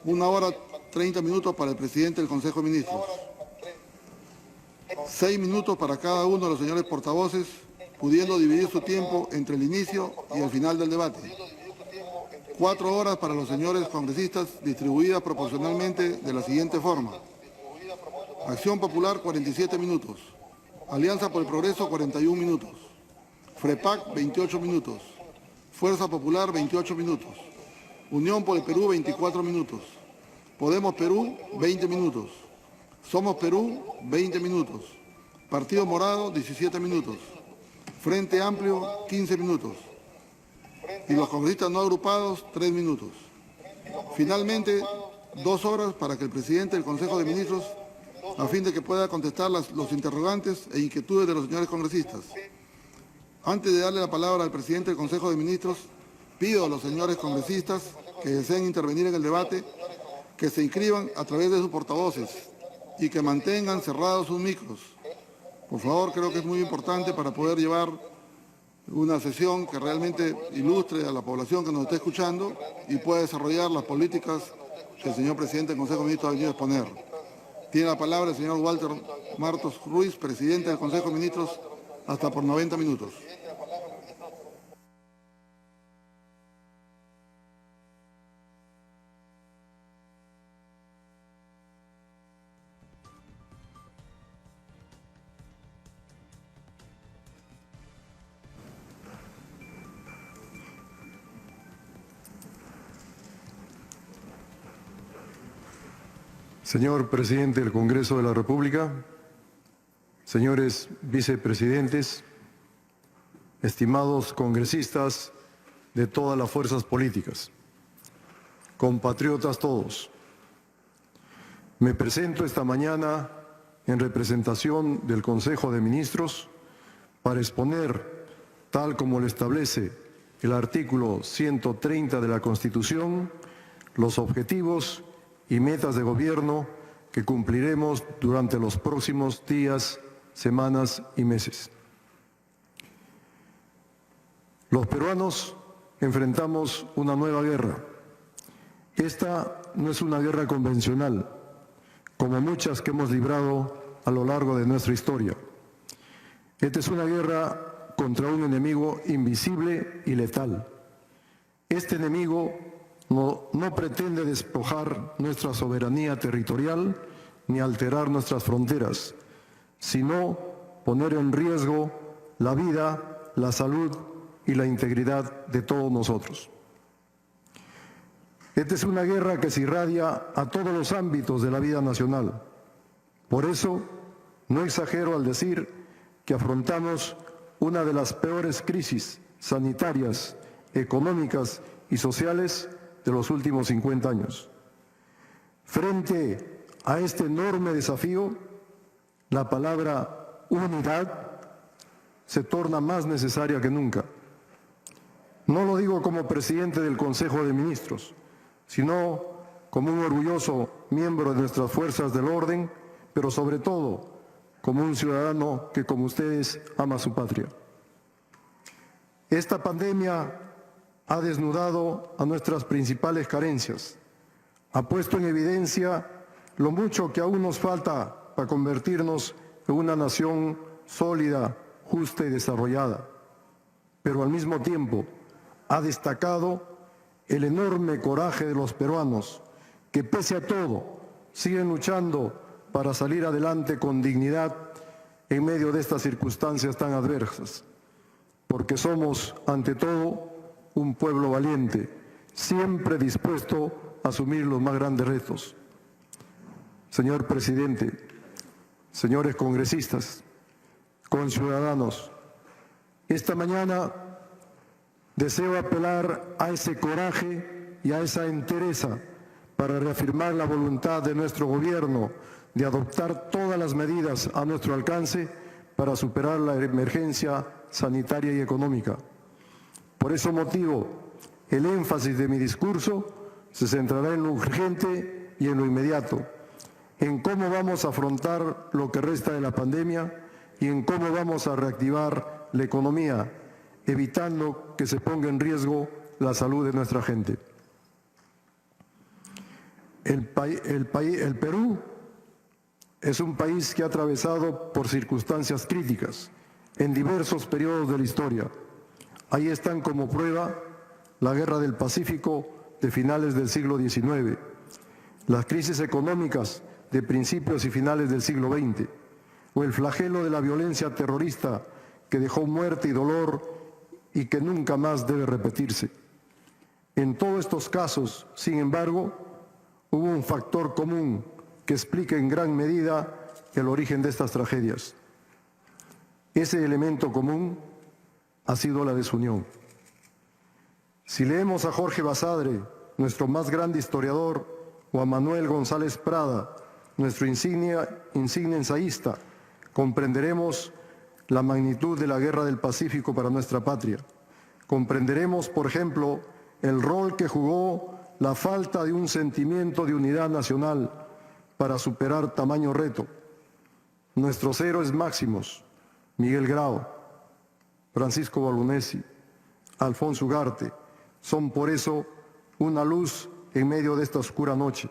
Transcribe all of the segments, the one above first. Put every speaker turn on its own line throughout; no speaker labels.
1 hora 30 minutos para el presidente del Consejo de Ministros. 6 minutos para cada uno de los señores portavoces, pudiendo dividir su tiempo entre el inicio y el final del debate. 4 horas para los señores congresistas, distribuidas proporcionalmente de la siguiente forma. Acción Popular, 47 minutos. Alianza por el Progreso, 41 minutos. FREPAC, 28 minutos. Fuerza Popular, 28 minutos. Unión por el Perú, 24 minutos. Podemos Perú, 20 minutos. Somos Perú, 20 minutos. Partido Morado, 17 minutos. Frente Amplio, 15 minutos. Y los congresistas no agrupados, 3 minutos. Finalmente, 2 horas para que el presidente del Consejo de Ministros, a fin de que pueda contestar los interrogantes e inquietudes de los señores congresistas. Antes de darle la palabra al presidente del Consejo de Ministros, pido a los señores congresistas que deseen intervenir en el debate, que se inscriban a través de sus portavoces y que mantengan cerrados sus micros. Por favor, creo que es muy importante para poder llevar una sesión que realmente ilustre a la población que nos está escuchando y pueda desarrollar las políticas que el señor presidente del Consejo de Ministros ha venido a exponer. Tiene la palabra el señor Walter Martos Ruiz, presidente del Consejo de Ministros, hasta por 90 minutos.
Señor Presidente del Congreso de la República, señores vicepresidentes, estimados congresistas de todas las fuerzas políticas, compatriotas todos, me presento esta mañana en representación del Consejo de Ministros para exponer, tal como lo establece el artículo 130 de la Constitución, los objetivos y metas de gobierno que cumpliremos durante los próximos días, semanas y meses. Los peruanos enfrentamos una nueva guerra. Esta no es una guerra convencional, como muchas que hemos librado a lo largo de nuestra historia. Esta es una guerra contra un enemigo invisible y letal. Este enemigo no pretende despojar nuestra soberanía territorial ni alterar nuestras fronteras, sino poner en riesgo la vida, la salud y la integridad de todos nosotros. Esta es una guerra que se irradia a todos los ámbitos de la vida nacional. Por eso, no exagero al decir que afrontamos una de las peores crisis sanitarias, económicas y sociales de los últimos 50 años. Frente a este enorme desafío, la palabra unidad se torna más necesaria que nunca. No lo digo como presidente del Consejo de Ministros, sino como un orgulloso miembro de nuestras fuerzas del orden, pero sobre todo como un ciudadano que, como ustedes, ama su patria. Esta pandemia ha desnudado a nuestras principales carencias, ha puesto en evidencia lo mucho que aún nos falta para convertirnos en una nación sólida, justa y desarrollada, pero al mismo tiempo ha destacado el enorme coraje de los peruanos, que pese a todo siguen luchando para salir adelante con dignidad en medio de estas circunstancias tan adversas, porque somos, ante todo, un pueblo valiente, siempre dispuesto a asumir los más grandes retos. Señor presidente, señores congresistas, conciudadanos, esta mañana deseo apelar a ese coraje y a esa entereza para reafirmar la voluntad de nuestro gobierno de adoptar todas las medidas a nuestro alcance para superar la emergencia sanitaria y económica. Por ese motivo, el énfasis de mi discurso se centrará en lo urgente y en lo inmediato, en cómo vamos a afrontar lo que resta de la pandemia y en cómo vamos a reactivar la economía, evitando que se ponga en riesgo la salud de nuestra gente. El Perú es un país que ha atravesado por circunstancias críticas en diversos periodos de la historia. Ahí están como prueba la Guerra del Pacífico de finales del siglo XIX, las crisis económicas de principios y finales del siglo XX, o el flagelo de la violencia terrorista que dejó muerte y dolor y que nunca más debe repetirse. En todos estos casos, sin embargo, hubo un factor común que explica en gran medida el origen de estas tragedias. Ese elemento común ha sido la desunión. Si leemos a Jorge Basadre, nuestro más grande historiador, o a Manuel González Prada, nuestro insigne ensayista, comprenderemos la magnitud de la Guerra del Pacífico para nuestra patria. Comprenderemos, por ejemplo, el rol que jugó la falta de un sentimiento de unidad nacional para superar tamaño reto. Nuestros héroes máximos, Miguel Grau, Francisco Balbonesi, Alfonso Ugarte, son por eso una luz en medio de esta oscura noche,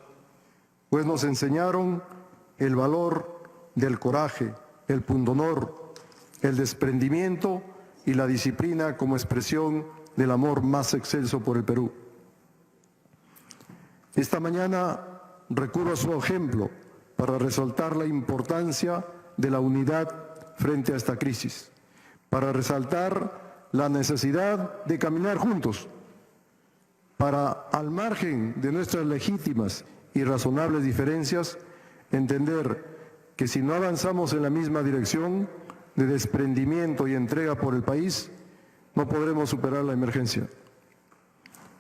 pues nos enseñaron el valor del coraje, el pundonor, el desprendimiento y la disciplina como expresión del amor más excelso por el Perú. Esta mañana recurro a su ejemplo para resaltar la importancia de la unidad frente a esta crisis, para resaltar la necesidad de caminar juntos, para, al margen de nuestras legítimas y razonables diferencias, entender que si no avanzamos en la misma dirección de desprendimiento y entrega por el país, no podremos superar la emergencia.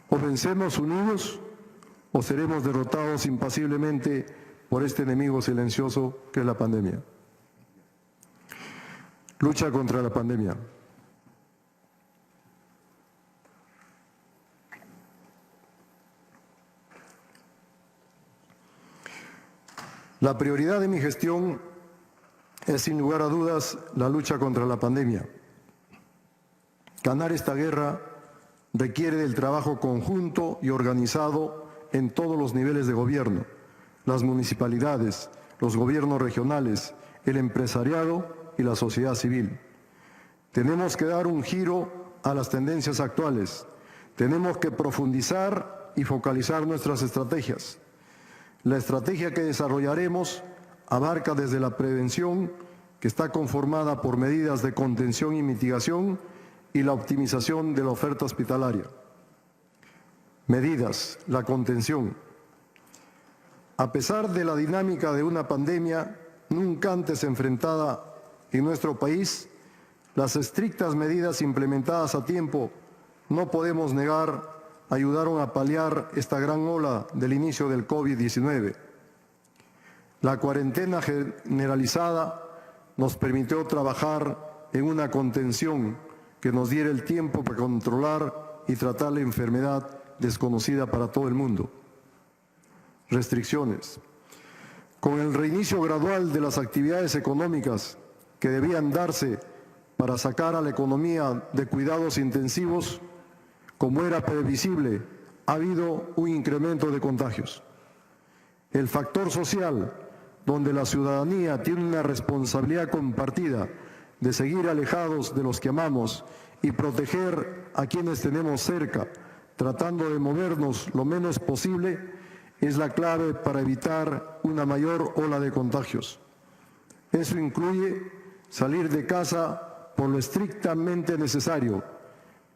O vencemos unidos o seremos derrotados impasiblemente por este enemigo silencioso que es la pandemia. Lucha contra la pandemia. La prioridad de mi gestión es, sin lugar a dudas, la lucha contra la pandemia. Ganar esta guerra requiere del trabajo conjunto y organizado en todos los niveles de gobierno, las municipalidades, los gobiernos regionales, el empresariado y la sociedad civil. Tenemos que dar un giro a las tendencias actuales. Tenemos que profundizar y focalizar nuestras estrategias. La estrategia que desarrollaremos abarca desde la prevención, que está conformada por medidas de contención y mitigación, y la optimización de la oferta hospitalaria. Medidas, la contención. A pesar de la dinámica de una pandemia nunca antes enfrentada en nuestro país, las estrictas medidas implementadas a tiempo, no podemos negar, ayudaron a paliar esta gran ola del inicio del COVID-19. La cuarentena generalizada nos permitió trabajar en una contención que nos diera el tiempo para controlar y tratar la enfermedad desconocida para todo el mundo. Restricciones. Con el reinicio gradual de las actividades económicas que debían darse para sacar a la economía de cuidados intensivos, como era previsible, ha habido un incremento de contagios. El factor social, donde la ciudadanía tiene una responsabilidad compartida de seguir alejados de los que amamos y proteger a quienes tenemos cerca, tratando de movernos lo menos posible, es la clave para evitar una mayor ola de contagios. Eso incluye salir de casa por lo estrictamente necesario,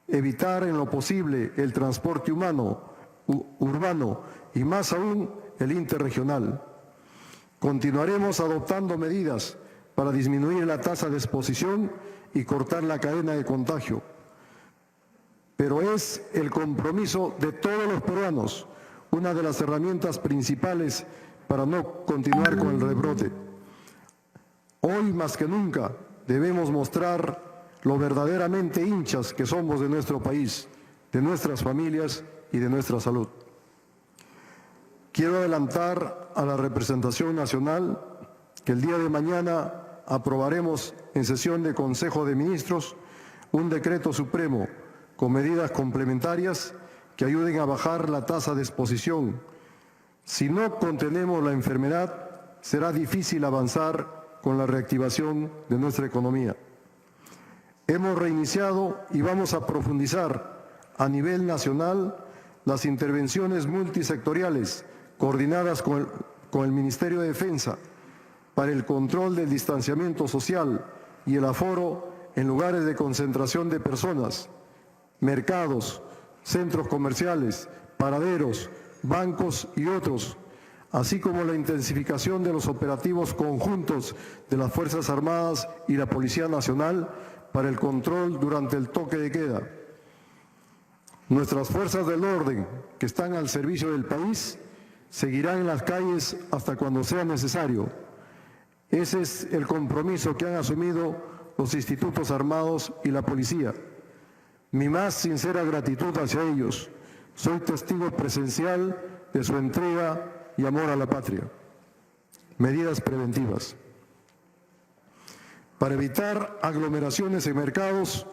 evitar en lo posible el transporte urbano y más aún el interregional. Continuaremos adoptando medidas para disminuir la tasa de exposición y cortar la cadena de contagio. Pero es el compromiso de todos los peruanos una de las herramientas principales para no continuar con el rebrote. Hoy más que nunca debemos mostrar lo verdaderamente hinchas que somos de nuestro país, de nuestras familias y de nuestra salud. Quiero adelantar a la representación nacional que el día de mañana aprobaremos en sesión de Consejo de Ministros un decreto supremo con medidas complementarias que ayuden a bajar la tasa de exposición Si no contenemos la enfermedad, será difícil avanzar con la reactivación de nuestra economía. Hemos reiniciado y vamos a profundizar a nivel nacional las intervenciones multisectoriales coordinadas con el Ministerio de Defensa para el control del distanciamiento social y el aforo en lugares de concentración de personas, mercados, centros comerciales, paraderos, bancos y otros, así como la intensificación de los operativos conjuntos de las Fuerzas Armadas y la Policía Nacional para el control durante el toque de queda. Nuestras fuerzas del orden, que están al servicio del país, seguirán en las calles hasta cuando sea necesario. Ese es el compromiso que han asumido los institutos armados y la policía. Mi más sincera gratitud hacia ellos. Soy testigo presencial de su entrega y amor a la patria. Medidas preventivas. Para evitar aglomeraciones en mercados,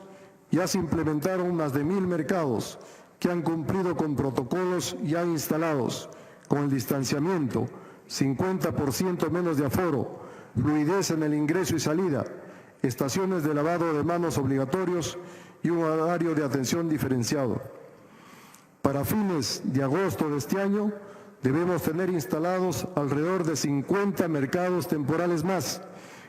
ya se implementaron más de 1000 mercados que han cumplido con protocolos ya instalados, con el distanciamiento, 50% menos de aforo, fluidez en el ingreso y salida, estaciones de lavado de manos obligatorios y un horario de atención diferenciado. Para fines de agosto de este año, debemos tener instalados alrededor de 50 mercados temporales más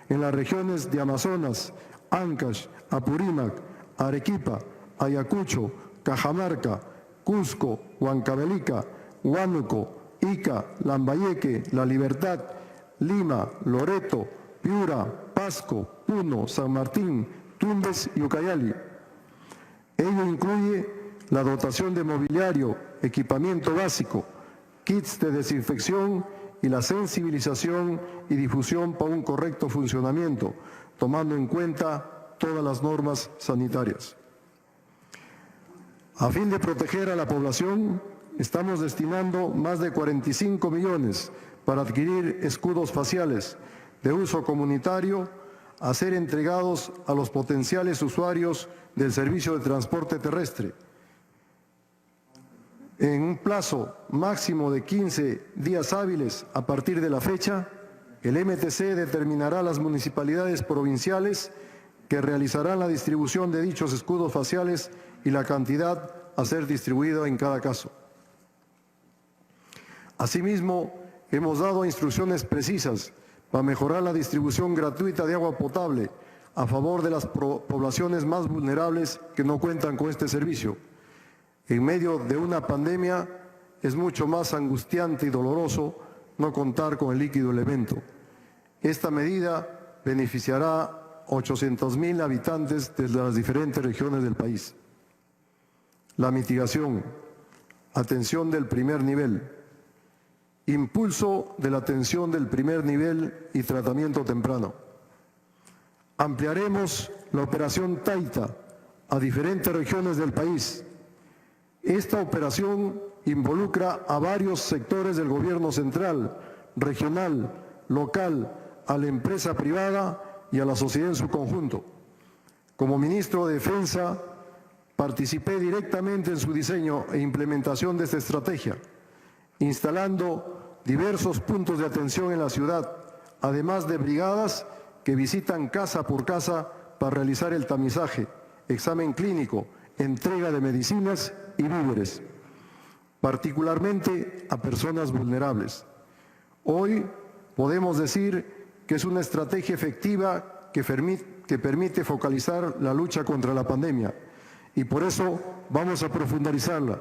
en las regiones de Amazonas, Ancash, Apurímac, Arequipa, Ayacucho, Cajamarca, Cusco, Huancavelica, Huánuco, Ica, Lambayeque, La Libertad, Lima, Loreto, Piura, Pasco, Puno, San Martín, Tumbes y Ucayali. Ello incluye la dotación de mobiliario, equipamiento básico, kits de desinfección y la sensibilización y difusión para un correcto funcionamiento, tomando en cuenta todas las normas sanitarias. A fin de proteger a la población, estamos destinando más de 45 millones para adquirir escudos faciales de uso comunitario a ser entregados a los potenciales usuarios del servicio de transporte terrestre. En un plazo máximo de 15 días hábiles a partir de la fecha, el MTC determinará las municipalidades provinciales que realizarán la distribución de dichos escudos faciales y la cantidad a ser distribuida en cada caso. Asimismo, hemos dado instrucciones precisas para mejorar la distribución gratuita de agua potable a favor de las poblaciones más vulnerables que no cuentan con este servicio. En medio de una pandemia es mucho más angustiante y doloroso no contar con el líquido elemento. Esta medida beneficiará a 800,000 habitantes de las diferentes regiones del país. La mitigación, atención del primer nivel, impulso de la atención del primer nivel y tratamiento temprano. Ampliaremos la operación Taita a diferentes regiones del país. Esta operación involucra a varios sectores del gobierno central, regional, local, a la empresa privada y a la sociedad en su conjunto. Como ministro de Defensa, participé directamente en su diseño e implementación de esta estrategia, instalando diversos puntos de atención en la ciudad, además de brigadas que visitan casa por casa para realizar el tamizaje, examen clínico, entrega de medicinas y víveres, particularmente a personas vulnerables. Hoy podemos decir que es una estrategia efectiva que permite focalizar la lucha contra la pandemia y por eso vamos a profundizarla.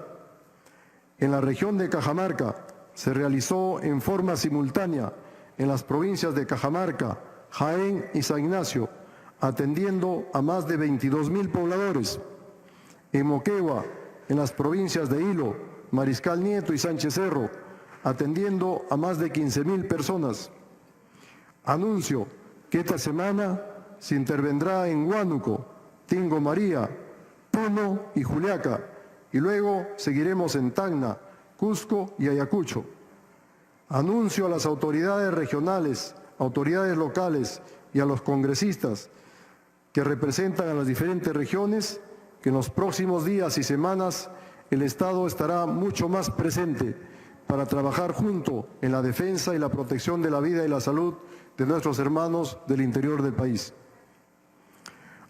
En la región de Cajamarca se realizó en forma simultánea en las provincias de Cajamarca, Jaén y San Ignacio, atendiendo a más de 22,000 pobladores. En Moquegua, en las provincias de Hilo, Mariscal Nieto y Sánchez Cerro, atendiendo a más de 15,000 personas. Anuncio que esta semana se intervendrá en Huánuco, Tingo María, Puno y Juliaca, y luego seguiremos en Tacna, Cusco y Ayacucho. Anuncio a las autoridades regionales, autoridades locales y a los congresistas que representan a las diferentes regiones que en los próximos días y semanas el Estado estará mucho más presente para trabajar junto en la defensa y la protección de la vida y la salud de nuestros hermanos del interior del país.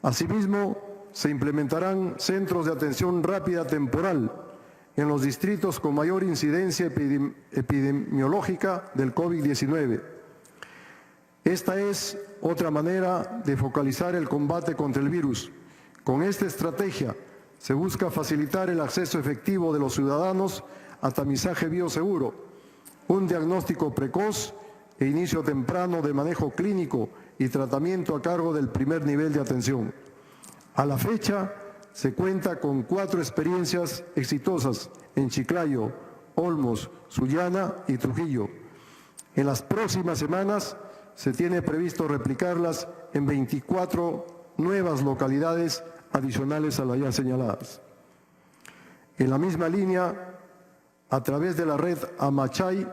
Asimismo, se implementarán centros de atención rápida temporal en los distritos con mayor incidencia epidemiológica del COVID-19. Esta es otra manera de focalizar el combate contra el virus. Con esta estrategia se busca facilitar el acceso efectivo de los ciudadanos a tamizaje bioseguro, un diagnóstico precoz e inicio temprano de manejo clínico y tratamiento a cargo del primer nivel de atención. A la fecha, se cuenta con 4 experiencias exitosas en Chiclayo, Olmos, Sullana y Trujillo. En las próximas semanas se tiene previsto replicarlas en 24 nuevas localidades adicionales a las ya señaladas. En la misma línea, a través de la red Amachay,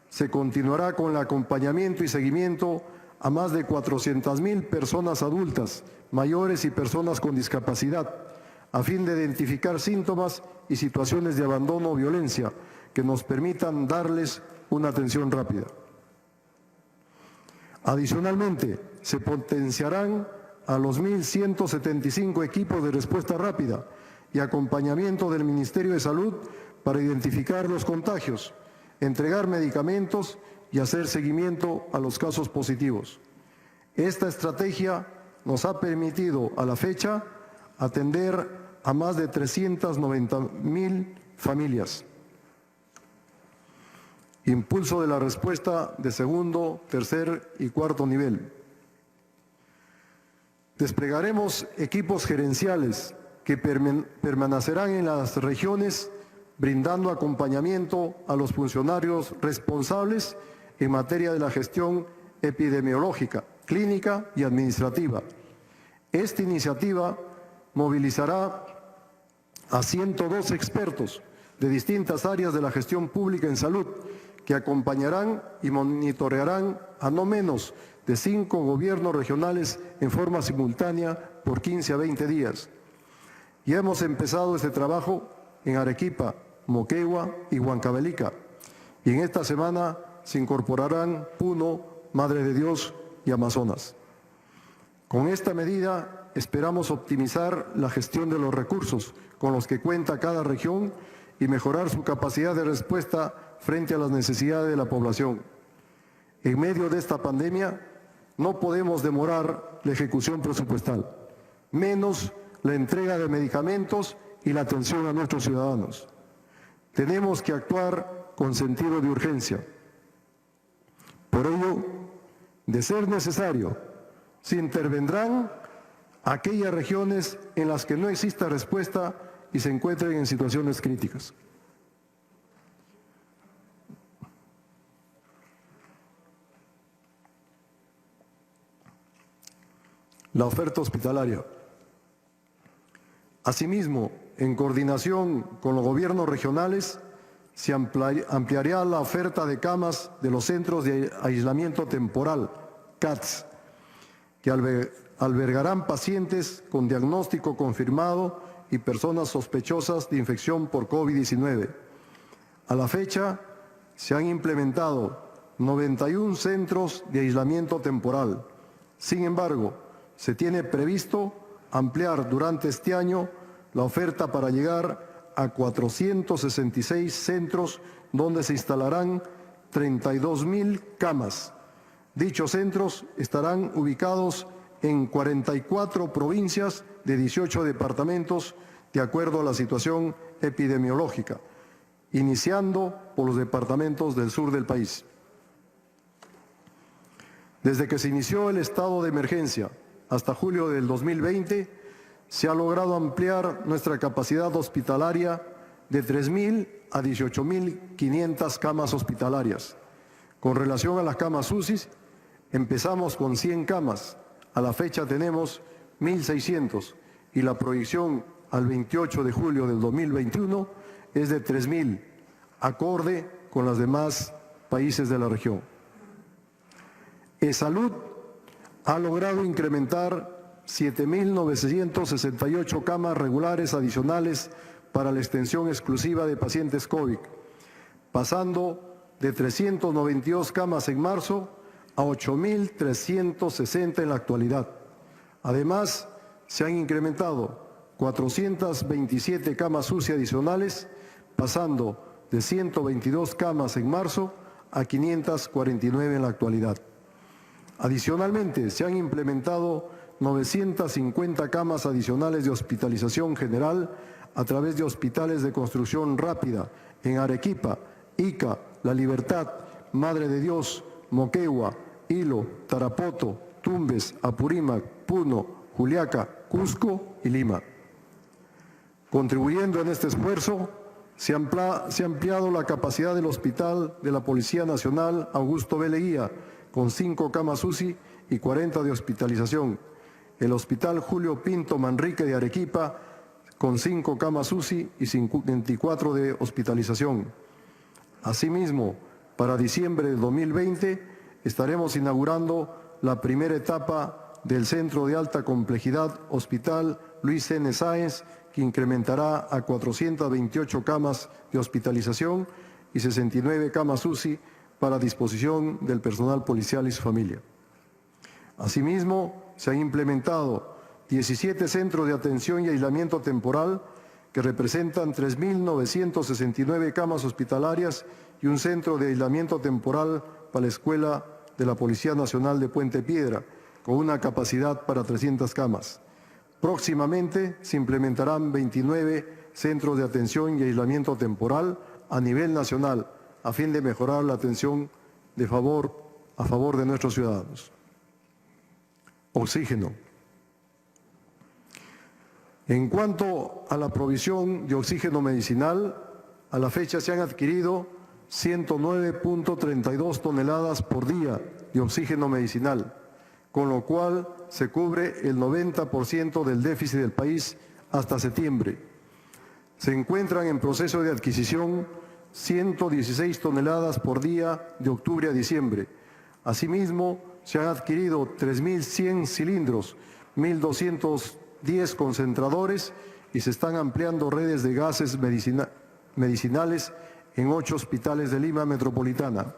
se continuará con el acompañamiento y seguimiento a más de 400.000 personas adultas, mayores y personas con discapacidad, a fin de identificar síntomas y situaciones de abandono o violencia que nos permitan darles una atención rápida. Adicionalmente, se potenciarán a los 1.175 equipos de respuesta rápida y acompañamiento del Ministerio de Salud para identificar los contagios, entregar medicamentos y hacer seguimiento a los casos positivos. Esta estrategia nos ha permitido a la fecha atender a más de 390.000 familias. Impulso de la respuesta de segundo, tercer y cuarto nivel. Desplegaremos equipos gerenciales que permanecerán en las regiones brindando acompañamiento a los funcionarios responsables en materia de la gestión epidemiológica, clínica y administrativa. Esta iniciativa movilizará a 102 expertos de distintas áreas de la gestión pública en salud que acompañarán y monitorearán a no menos de 5 gobiernos regionales en forma simultánea por 15 a 20 días. Ya hemos empezado este trabajo en Arequipa, Moquegua y Huancavelica, y en esta semana se incorporarán Puno, Madre de Dios y Amazonas. Con esta medida esperamos optimizar la gestión de los recursos con los que cuenta cada región y mejorar su capacidad de respuesta frente a las necesidades de la población. En medio de esta pandemia no podemos demorar la ejecución presupuestal, menos la entrega de medicamentos y la atención a nuestros ciudadanos. Tenemos que actuar con sentido de urgencia. Por ello, de ser necesario, se intervendrán aquellas regiones en las que no exista respuesta y se encuentren en situaciones críticas. La oferta hospitalaria. Asimismo, en coordinación con los gobiernos regionales, se ampliará la oferta de camas de los centros de aislamiento temporal, CATS, que albergarán pacientes con diagnóstico confirmado y personas sospechosas de infección por COVID-19. A la fecha, se han implementado 91 centros de aislamiento temporal. Sin embargo, se tiene previsto ampliar durante este año la oferta para llegar a 466 centros donde se instalarán 32.000 camas. Dichos centros estarán ubicados en 44 provincias de 18 departamentos de acuerdo a la situación epidemiológica, iniciando por los departamentos del sur del país. Desde que se inició el estado de emergencia hasta julio del 2020, se ha logrado ampliar nuestra capacidad hospitalaria de 3.000 a 18.500 camas hospitalarias. Con relación a las camas UCI, empezamos con 100 camas, a la fecha tenemos 1.600 y la proyección al 28 de julio del 2021 es de 3.000, acorde con los demás países de la región. E-Salud ha logrado incrementar 7.968 camas regulares adicionales para la extensión exclusiva de pacientes COVID, pasando de 392 camas en marzo a 8.360 en la actualidad. Además, se han incrementado 427 camas UCI adicionales, pasando de 122 camas en marzo a 549 en la actualidad. Adicionalmente, se han implementado 950 camas adicionales de hospitalización general a través de hospitales de construcción rápida en Arequipa, Ica, La Libertad, Madre de Dios, Moquegua, Hilo, Tarapoto, Tumbes, Apurímac, Puno, Juliaca, Cusco y Lima. Contribuyendo en este esfuerzo, se ha ampliado la capacidad del Hospital de la Policía Nacional Augusto B. Leguía, con 5 camas UCI y 40 de hospitalización. El Hospital Julio Pinto Manrique de Arequipa, con 5 camas UCI y 24 de hospitalización. Asimismo, para diciembre del 2020, estaremos inaugurando la primera etapa del Centro de Alta Complejidad Hospital Luis N. Sáenz, que incrementará a 428 camas de hospitalización y 69 camas UCI para disposición del personal policial y su familia. Asimismo, se han implementado 17 centros de atención y aislamiento temporal que representan 3.969 camas hospitalarias y un centro de aislamiento temporal para la Escuela de la Policía Nacional de Puente Piedra, con una capacidad para 300 camas. Próximamente se implementarán 29 centros de atención y aislamiento temporal a nivel nacional, a fin de mejorar la atención a favor de nuestros ciudadanos. Oxígeno. En cuanto a la provisión de oxígeno medicinal, a la fecha se han adquirido 109.32 toneladas por día de oxígeno medicinal, con lo cual se cubre el 90% del déficit del país hasta septiembre. Se encuentran en proceso de adquisición 116 toneladas por día de octubre a diciembre. Asimismo, se han adquirido 3.100 cilindros, 1.210 concentradores y se están ampliando redes de gases medicinales en 8 hospitales de Lima metropolitana.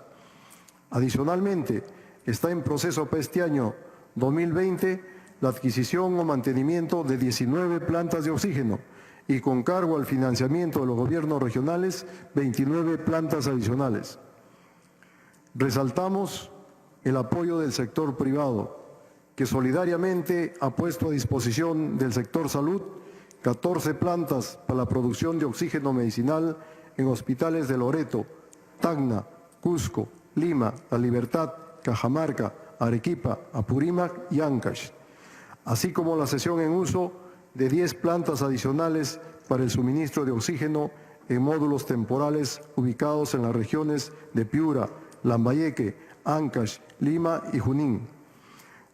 Adicionalmente, está en proceso para este año 2020 la adquisición o mantenimiento de 19 plantas de oxígeno y con cargo al financiamiento de los gobiernos regionales 29 plantas adicionales. Resaltamos el apoyo del sector privado, que solidariamente ha puesto a disposición del sector salud 14 plantas para la producción de oxígeno medicinal en hospitales de Loreto, Tacna, Cusco, Lima, La Libertad, Cajamarca, Arequipa, Apurímac y Ancash, así como la cesión en uso de 10 plantas adicionales para el suministro de oxígeno en módulos temporales ubicados en las regiones de Piura, Lambayeque, Ancash, Lima y Junín.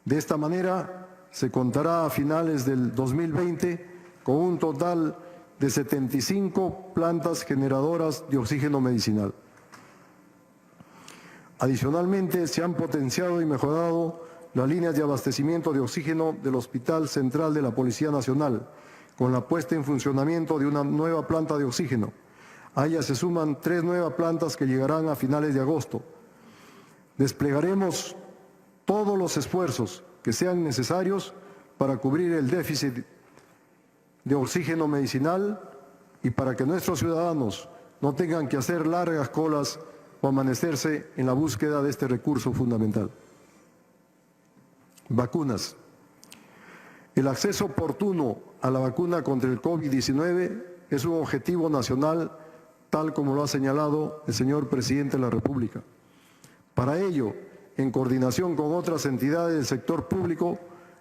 De esta manera, se contará a finales del 2020 con un total de 75 plantas generadoras de oxígeno medicinal. Adicionalmente, se han potenciado y mejorado las líneas de abastecimiento de oxígeno del Hospital Central de la Policía Nacional, con la puesta en funcionamiento de una nueva planta de oxígeno. A ella se suman 3 nuevas plantas que llegarán a finales de agosto. Desplegaremos todos los esfuerzos que sean necesarios para cubrir el déficit de oxígeno medicinal y para que nuestros ciudadanos no tengan que hacer largas colas o amanecerse en la búsqueda de este recurso fundamental. Vacunas. El acceso oportuno a la vacuna contra el COVID-19 es un objetivo nacional, tal como lo ha señalado el señor Presidente de la República. Para ello, en coordinación con otras entidades del sector público,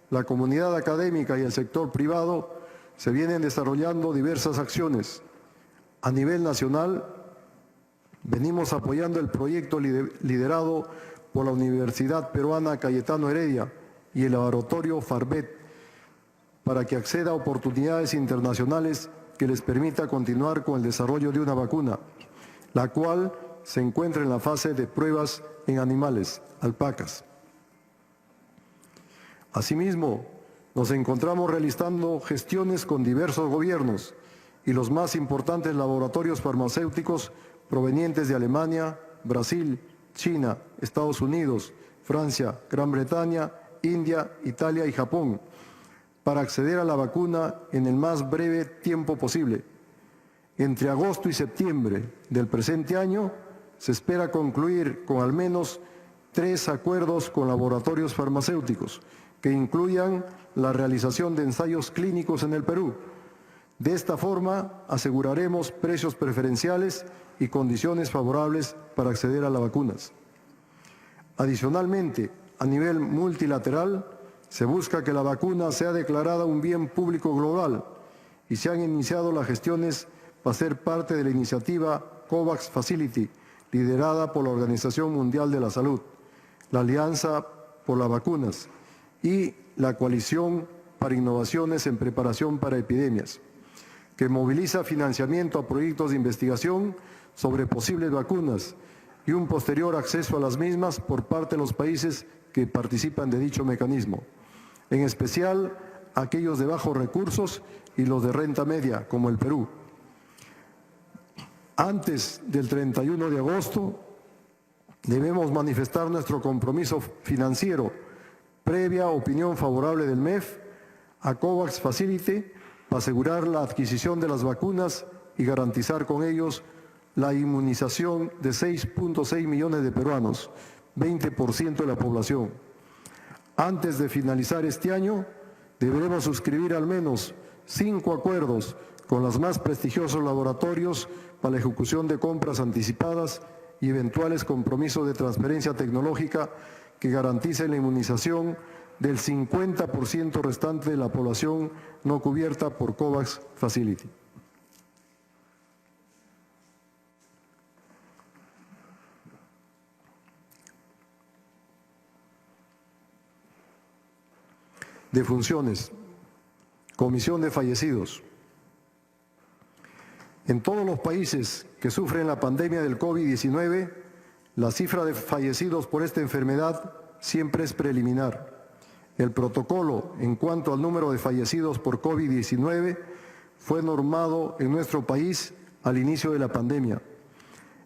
la comunidad académica y el sector privado, se vienen desarrollando diversas acciones. A nivel nacional, venimos apoyando el proyecto liderado por la Universidad Peruana Cayetano Heredia y el laboratorio Farbet para que acceda a oportunidades internacionales que les permita continuar con el desarrollo de una vacuna, la cual se encuentra en la fase de pruebas en animales, alpacas. Asimismo, nos encontramos realizando gestiones con diversos gobiernos y los más importantes laboratorios farmacéuticos provenientes de Alemania, Brasil, China, Estados Unidos, Francia, Gran Bretaña, India, Italia y Japón, para acceder a la vacuna en el más breve tiempo posible. Entre agosto y septiembre del presente año, se espera concluir con al menos 3 acuerdos con laboratorios farmacéuticos que incluyan la realización de ensayos clínicos en el Perú. De esta forma, aseguraremos precios preferenciales y condiciones favorables para acceder a las vacunas. Adicionalmente, a nivel multilateral, se busca que la vacuna sea declarada un bien público global y se han iniciado las gestiones para ser parte de la iniciativa COVAX Facility, liderada por la Organización Mundial de la Salud, la Alianza por las Vacunas y la Coalición para Innovaciones en Preparación para Epidemias, que moviliza financiamiento a proyectos de investigación sobre posibles vacunas y un posterior acceso a las mismas por parte de los países que participan de dicho mecanismo, en especial aquellos de bajos recursos y los de renta media, como el Perú. Antes del 31 de agosto, debemos manifestar nuestro compromiso financiero, previa opinión favorable del MEF, a COVAX Facility, para asegurar la adquisición de las vacunas y garantizar con ellos la inmunización de 6.6 millones de peruanos, 20% de la población. Antes de finalizar este año, deberemos suscribir al menos 5 acuerdos con los más prestigiosos laboratorios para la ejecución de compras anticipadas y eventuales compromisos de transferencia tecnológica que garanticen la inmunización del 50% restante de la población no cubierta por COVAX Facility. Defunciones. Comisión de fallecidos. En todos los países que sufren la pandemia del COVID-19, la cifra de fallecidos por esta enfermedad siempre es preliminar. El protocolo en cuanto al número de fallecidos por COVID-19 fue normado en nuestro país al inicio de la pandemia.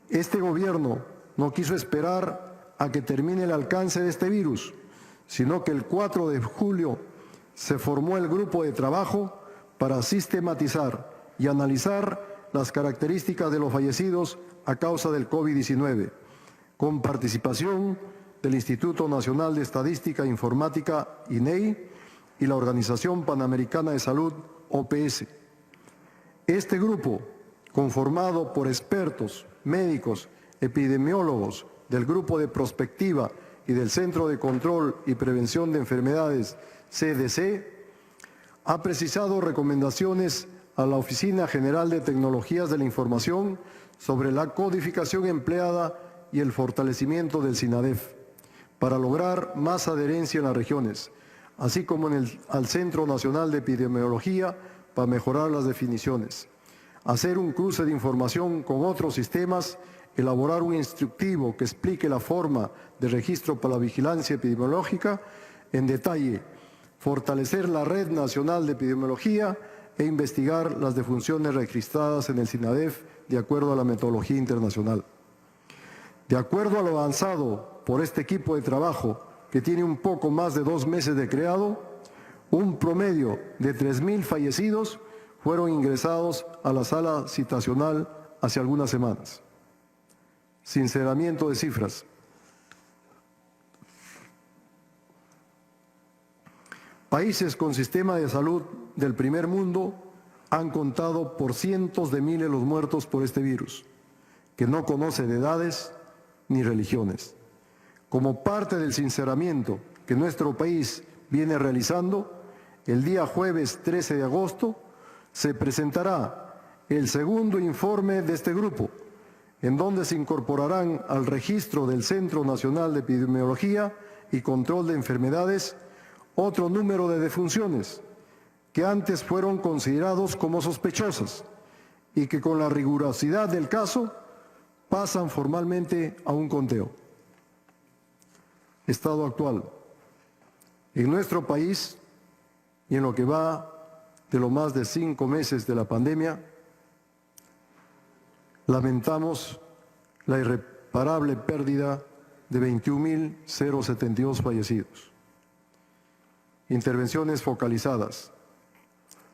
Este gobierno no quiso esperar a que termine el alcance de este virus, sino que el 4 de julio se formó el grupo de trabajo para sistematizar y analizar las características de los fallecidos a causa del COVID-19, con participación del Instituto Nacional de Estadística e Informática, INEI, y la Organización Panamericana de Salud, OPS. Este grupo, conformado por expertos, médicos, epidemiólogos del Grupo de Prospectiva y del Centro de Control y Prevención de Enfermedades, CDC, ha precisado recomendaciones a la Oficina General de Tecnologías de la Información sobre la codificación empleada y el fortalecimiento del SINADEF para lograr más adherencia en las regiones, así como al Centro Nacional de Epidemiología para mejorar las definiciones, hacer un cruce de información con otros sistemas, elaborar un instructivo que explique la forma de registro para la vigilancia epidemiológica en detalle, fortalecer la Red Nacional de Epidemiología e investigar las defunciones registradas en el SINADEF de acuerdo a la metodología internacional. De acuerdo a lo avanzado por este equipo de trabajo, que tiene un poco más de 2 meses de creado, un promedio de 3.000 fallecidos fueron ingresados a la sala citacional hace algunas semanas. Sinceramiento de cifras. Países con sistema de salud del primer mundo han contado por cientos de miles los muertos por este virus, que no conoce de edades ni religiones. Como parte del sinceramiento que nuestro país viene realizando, el día jueves 13 de agosto se presentará el segundo informe de este grupo, en donde se incorporarán al registro del Centro Nacional de Epidemiología y Control de Enfermedades otro número de defunciones que antes fueron considerados como sospechosas y que con la rigurosidad del caso pasan formalmente a un conteo. Estado actual. En nuestro país y en lo que va de lo más de 5 meses de la pandemia, lamentamos la irreparable pérdida de 21.072 fallecidos. Intervenciones focalizadas.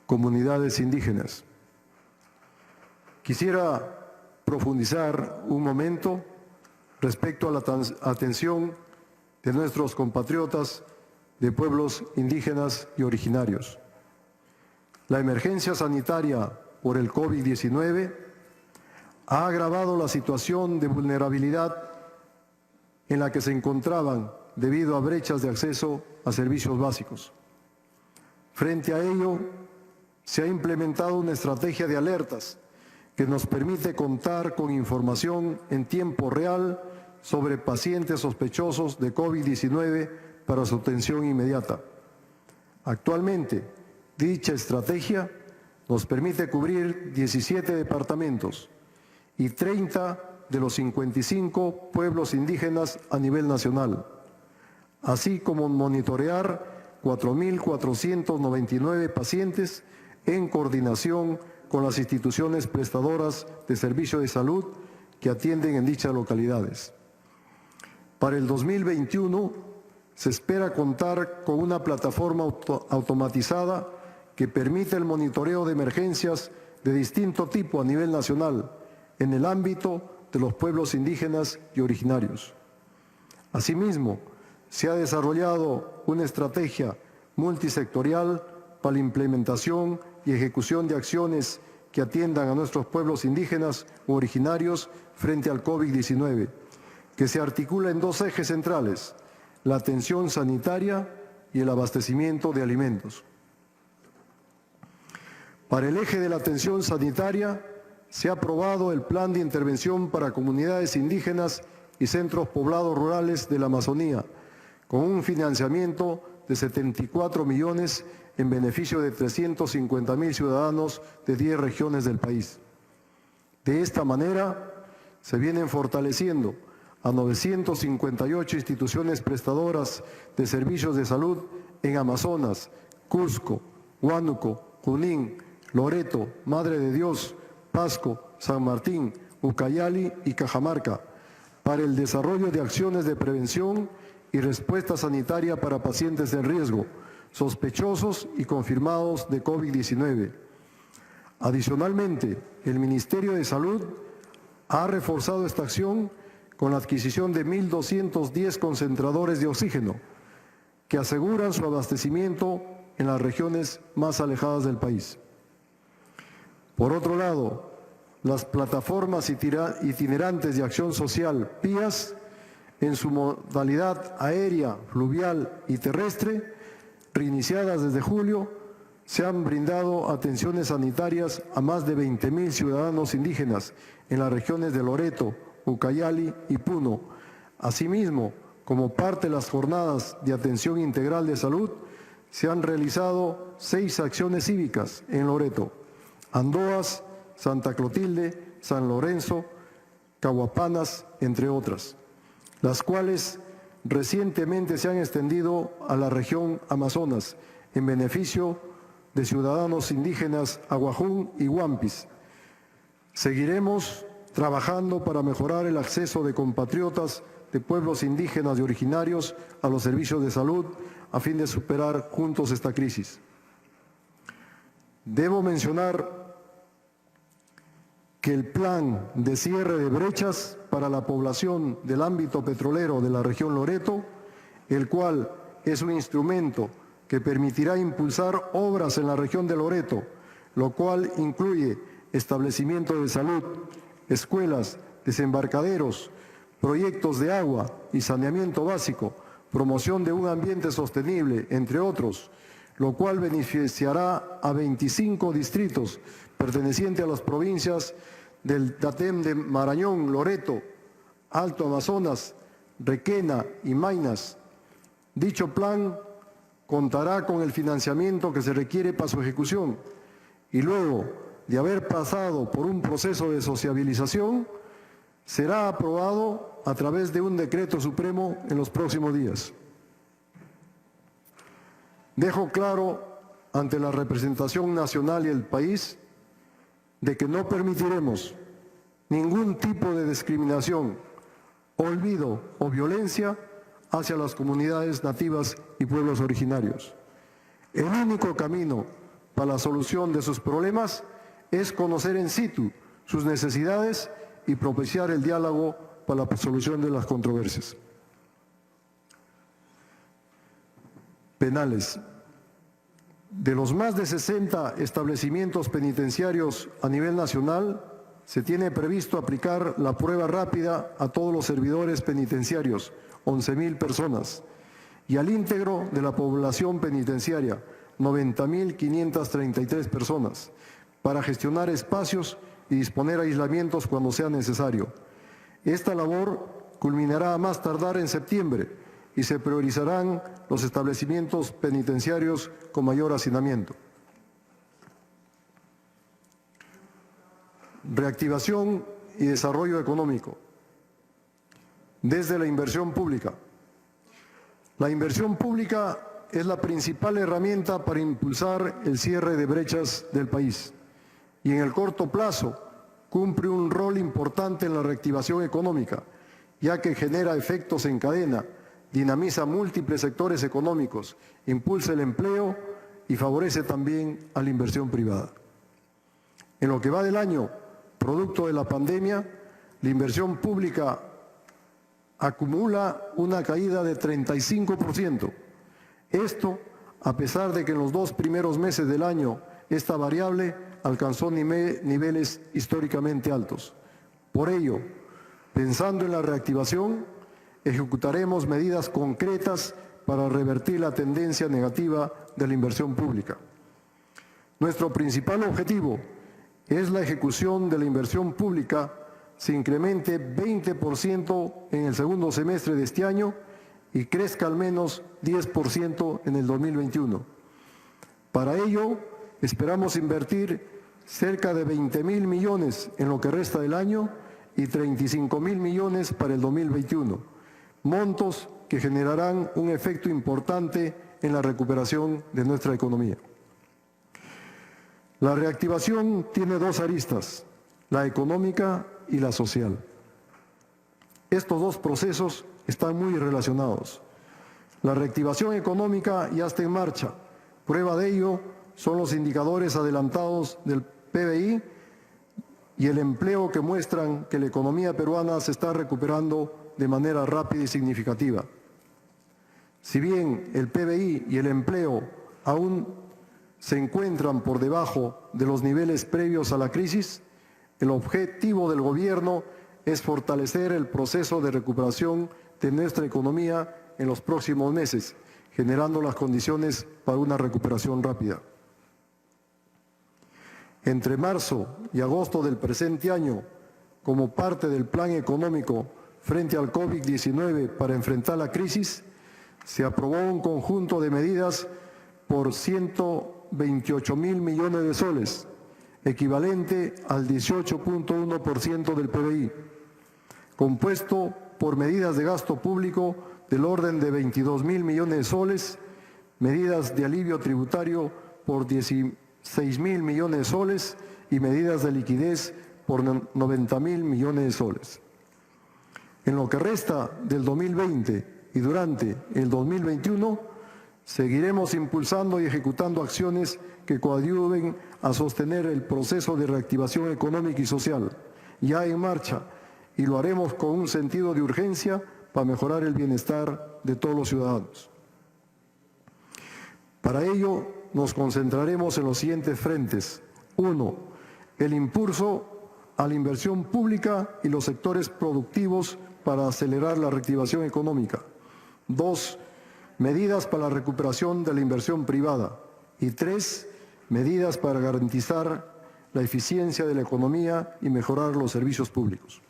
Comunidades indígenas. Quisiera profundizar un momento respecto a la atención de nuestros compatriotas de pueblos indígenas y originarios. La emergencia sanitaria por el COVID-19 ha agravado la situación de vulnerabilidad en la que se encontraban debido a brechas de acceso a servicios básicos. Frente a ello, se ha implementado una estrategia de alertas que nos permite contar con información en tiempo real sobre pacientes sospechosos de COVID-19 para su atención inmediata. Actualmente, dicha estrategia nos permite cubrir 17 departamentos y 30 de los 55 pueblos indígenas a nivel nacional, así como monitorear 4.499 pacientes en coordinación con las instituciones prestadoras de servicio de salud que atienden en dichas localidades. Para el 2021 se espera contar con una plataforma automatizada que permite el monitoreo de emergencias de distinto tipo a nivel nacional en el ámbito de los pueblos indígenas y originarios. Asimismo, se ha desarrollado una estrategia multisectorial para la implementación y ejecución de acciones que atiendan a nuestros pueblos indígenas u originarios frente al COVID-19, que se articula en dos ejes centrales: la atención sanitaria y el abastecimiento de alimentos. Para el eje de la atención sanitaria, se ha aprobado el Plan de Intervención para Comunidades Indígenas y Centros Poblados Rurales de la Amazonía, con un financiamiento de 74 millones en beneficio de 350.000 ciudadanos de 10 regiones del país. De esta manera, se vienen fortaleciendo a 958 instituciones prestadoras de servicios de salud en Amazonas, Cusco, Huánuco, Junín, Loreto, Madre de Dios, Pasco, San Martín, Ucayali y Cajamarca, para el desarrollo de acciones de prevención y respuesta sanitaria para pacientes en riesgo, sospechosos y confirmados de COVID-19. Adicionalmente, el Ministerio de Salud ha reforzado esta acción con la adquisición de 1.210 concentradores de oxígeno, que aseguran su abastecimiento en las regiones más alejadas del país. Por otro lado, las plataformas itinerantes de acción social, PIAS, en su modalidad aérea, fluvial y terrestre, reiniciadas desde julio, se han brindado atenciones sanitarias a más de 20.000 ciudadanos indígenas en las regiones de Loreto, Ucayali y Puno. Asimismo, como parte de las jornadas de atención integral de salud, se han realizado 6 acciones cívicas en Loreto: Andoas, Santa Clotilde, San Lorenzo, Cahuapanas, entre otras, las cuales recientemente se han extendido a la región Amazonas en beneficio de ciudadanos indígenas Aguajún y Huampis. Seguiremos trabajando para mejorar el acceso de compatriotas de pueblos indígenas y originarios a los servicios de salud a fin de superar juntos esta crisis. Debo mencionar que el plan de cierre de brechas para la población del ámbito petrolero de la región Loreto, el cual es un instrumento que permitirá impulsar obras en la región de Loreto, lo cual incluye establecimiento de salud, escuelas, desembarcaderos, proyectos de agua y saneamiento básico, promoción de un ambiente sostenible, entre otros, lo cual beneficiará a 25 distritos pertenecientes a las provincias del Datem de Marañón, Loreto, Alto Amazonas, Requena y Maynas. Dicho plan contará con el financiamiento que se requiere para su ejecución y luego de haber pasado por un proceso de sociabilización, será aprobado a través de un decreto supremo en los próximos días. Dejo claro ante la representación nacional y el país de que no permitiremos ningún tipo de discriminación, olvido o violencia hacia las comunidades nativas y pueblos originarios. El único camino para la solución de sus problemas es conocer in situ sus necesidades y propiciar el diálogo para la solución de las controversias. Penales. De los más de 60 establecimientos penitenciarios a nivel nacional, se tiene previsto aplicar la prueba rápida a todos los servidores penitenciarios, 11.000 personas, y al íntegro de la población penitenciaria, 90.533 personas, para gestionar espacios y disponer aislamientos cuando sea necesario. Esta labor culminará a más tardar en septiembre y se priorizarán los establecimientos penitenciarios con mayor hacinamiento. Reactivación y desarrollo económico. Desde la inversión pública. La inversión pública es la principal herramienta para impulsar el cierre de brechas del país y en el corto plazo cumple un rol importante en la reactivación económica, ya que genera efectos en cadena, dinamiza múltiples sectores económicos, impulsa el empleo y favorece también a la inversión privada. En lo que va del año, producto de la pandemia, la inversión pública acumula una caída de 35%. Esto a pesar de que en los 2 primeros meses del año esta variable alcanzó niveles históricamente altos. Por ello, pensando en la reactivación, ejecutaremos medidas concretas para revertir la tendencia negativa de la inversión pública. Nuestro principal objetivo es la ejecución de la inversión pública se incremente 20% en el segundo semestre de este año y crezca al menos 10% en el 2021. Para ello, esperamos invertir cerca de 20.000 millones en lo que resta del año y 35.000 millones para el 2021, montos que generarán un efecto importante en la recuperación de nuestra economía. La reactivación tiene 2 aristas, la económica y la social. Estos 2 procesos están muy relacionados. La reactivación económica ya está en marcha. Prueba de ello son los indicadores adelantados del PBI y el empleo que muestran que la economía peruana se está recuperando de manera rápida y significativa. Si bien el PBI y el empleo aún se encuentran por debajo de los niveles previos a la crisis, el objetivo del gobierno es fortalecer el proceso de recuperación de nuestra economía en los próximos meses, generando las condiciones para una recuperación rápida. Entre marzo y agosto del presente año, como parte del plan económico frente al COVID-19 para enfrentar la crisis, se aprobó un conjunto de medidas por 128.000 millones de soles, equivalente al 18.1% del PBI, compuesto por medidas de gasto público del orden de 22.000 millones de soles, medidas de alivio tributario por 16.000 millones de soles y medidas de liquidez por 90.000 millones de soles. En lo que resta del 2020 y durante el 2021, seguiremos impulsando y ejecutando acciones que coadyuven a sostener el proceso de reactivación económica y social, ya en marcha, y lo haremos con un sentido de urgencia para mejorar el bienestar de todos los ciudadanos. Para ello, nos concentraremos en los siguientes frentes. 1. El impulso a la inversión pública y los sectores productivos para acelerar la reactivación económica. 2. Medidas para la recuperación de la inversión privada. Y 3. Medidas para garantizar la eficiencia de la economía y mejorar los servicios públicos.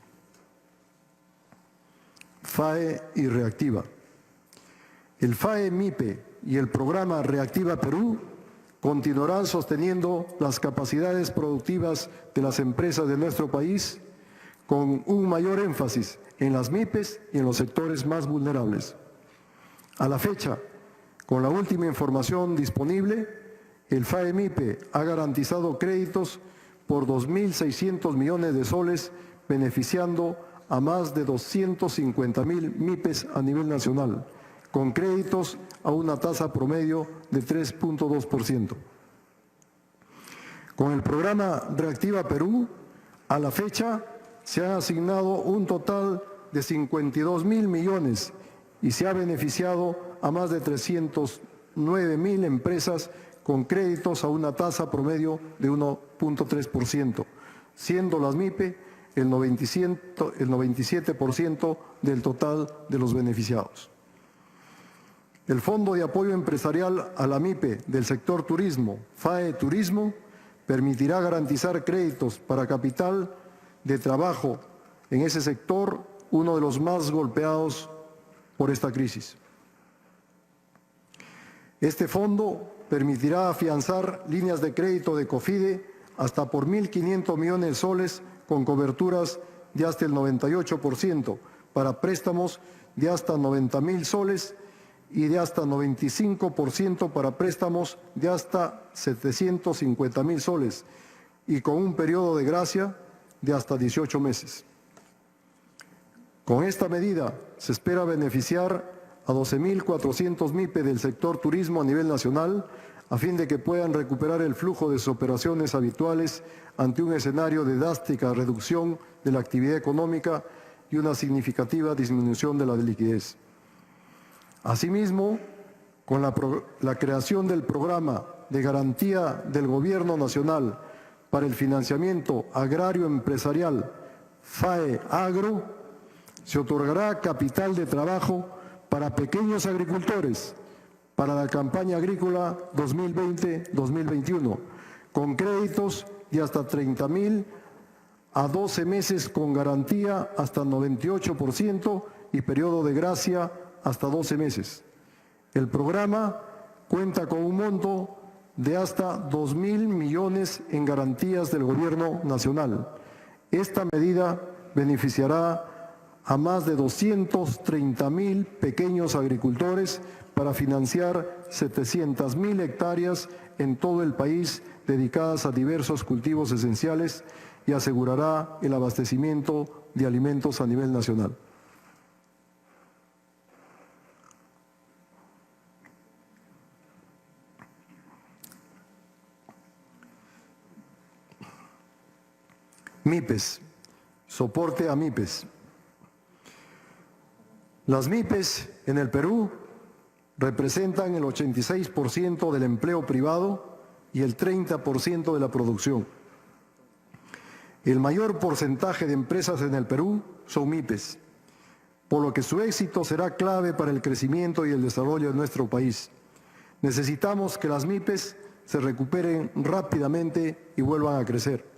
FAE y Reactiva. El FAE-MIPE y el programa Reactiva Perú continuarán sosteniendo las capacidades productivas de las empresas de nuestro país con un mayor énfasis en las MIPES y en los sectores más vulnerables. A la fecha, con la última información disponible, el FAE-MIPE ha garantizado créditos por 2.600 millones de soles beneficiando a más de 250.000 MIPES a nivel nacional, con créditos a una tasa promedio de 3.2%. Con el programa Reactiva Perú, a la fecha se han asignado un total de 52.000 millones y se ha beneficiado a más de 309.000 empresas con créditos a una tasa promedio de 1.3%, siendo las MIPE el 97% del total de los beneficiados. El Fondo de Apoyo Empresarial a la MIPE del sector turismo, FAE Turismo, permitirá garantizar créditos para capital de trabajo en ese sector, uno de los más golpeados por esta crisis. Este fondo permitirá afianzar líneas de crédito de COFIDE hasta por 1.500 millones de soles con coberturas de hasta el 98% para préstamos de hasta 90.000 soles y de hasta 95% para préstamos de hasta 750.000 soles y con un periodo de gracia de hasta 18 meses. Con esta medida se espera beneficiar a 12.400 MIPE del sector turismo a nivel nacional a fin de que puedan recuperar el flujo de sus operaciones habituales ante un escenario de drástica reducción de la actividad económica y una significativa disminución de la liquidez. Asimismo, con la creación del programa de garantía del Gobierno Nacional para el financiamiento agrario empresarial FAE Agro, se otorgará capital de trabajo para pequeños agricultores para la campaña agrícola 2020-2021, con créditos de hasta 30.000 a 12 meses con garantía hasta 98% y periodo de gracia hasta 12 meses. El programa cuenta con un monto de hasta 2.000 millones en garantías del Gobierno Nacional. Esta medida beneficiará a más de 230.000 pequeños agricultores para financiar 700.000 hectáreas en todo el país dedicadas a diversos cultivos esenciales y asegurará el abastecimiento de alimentos a nivel nacional. MIPES, soporte a MIPES. Las MIPES en el Perú representan el 86% del empleo privado y el 30% de la producción. El mayor porcentaje de empresas en el Perú son MIPES, por lo que su éxito será clave para el crecimiento y el desarrollo de nuestro país. Necesitamos que las MIPES se recuperen rápidamente y vuelvan a crecer.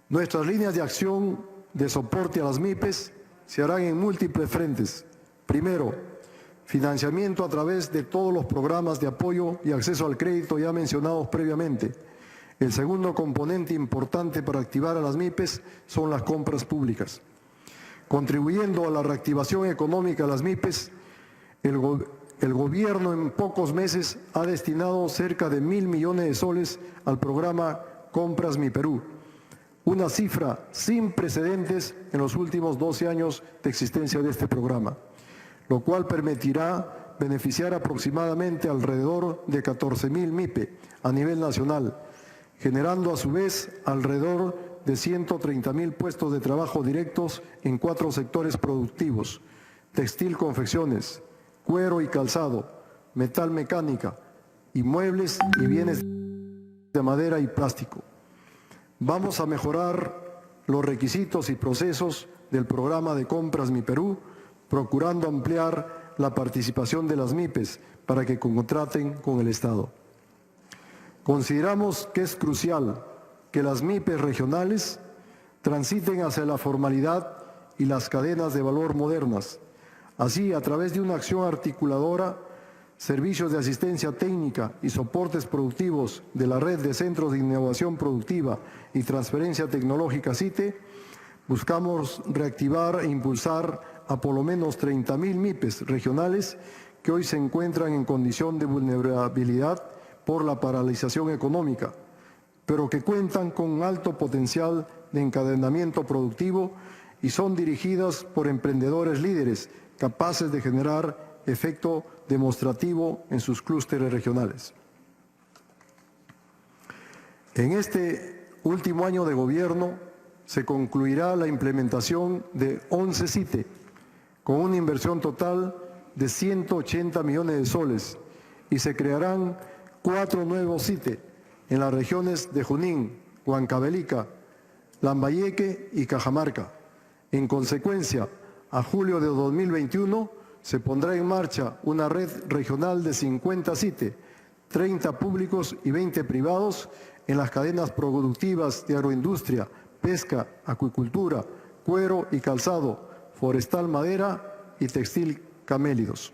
Nuestras líneas de acción de soporte a las MIPES se harán en múltiples frentes. Primero, financiamiento a través de todos los programas de apoyo y acceso al crédito ya mencionados previamente. El segundo componente importante para activar a las MIPES son las compras públicas. Contribuyendo a la reactivación económica de las MIPES, el Gobierno en pocos meses ha destinado cerca de 1.000 millones de soles al programa Compras Mi Perú, una cifra sin precedentes en los últimos 12 años de existencia de este programa, lo cual permitirá beneficiar aproximadamente alrededor de 14.000 MIPE a nivel nacional, generando a su vez alrededor de 130.000 puestos de trabajo directos en 4 sectores productivos: textil, confecciones, cuero y calzado, metal mecánica, y muebles y bienes de madera y plástico. Vamos a mejorar los requisitos y procesos del programa de Compras Mi Perú, procurando ampliar la participación de las MIPES para que contraten con el Estado. Consideramos que es crucial que las MIPES regionales transiten hacia la formalidad y las cadenas de valor modernas. Así, a través de una acción articuladora, servicios de asistencia técnica y soportes productivos de la Red de Centros de Innovación Productiva y Transferencia Tecnológica CITE, buscamos reactivar e impulsar a por lo menos 30.000 MIPES regionales que hoy se encuentran en condición de vulnerabilidad por la paralización económica, pero que cuentan con un alto potencial de encadenamiento productivo y son dirigidas por emprendedores líderes capaces de generar efecto demostrativo en sus clústeres regionales. En este último año de gobierno se concluirá la implementación de 11 CITE, con una inversión total de 180 millones de soles, y se crearán 4 nuevos CITE en las regiones de Junín, Huancavelica, Lambayeque y Cajamarca. En consecuencia, a julio de 2021 se pondrá en marcha una red regional de 50 CITE, 30 públicos y 20 privados, en las cadenas productivas de agroindustria, pesca, acuicultura, cuero y calzado, forestal, madera y textil camélidos.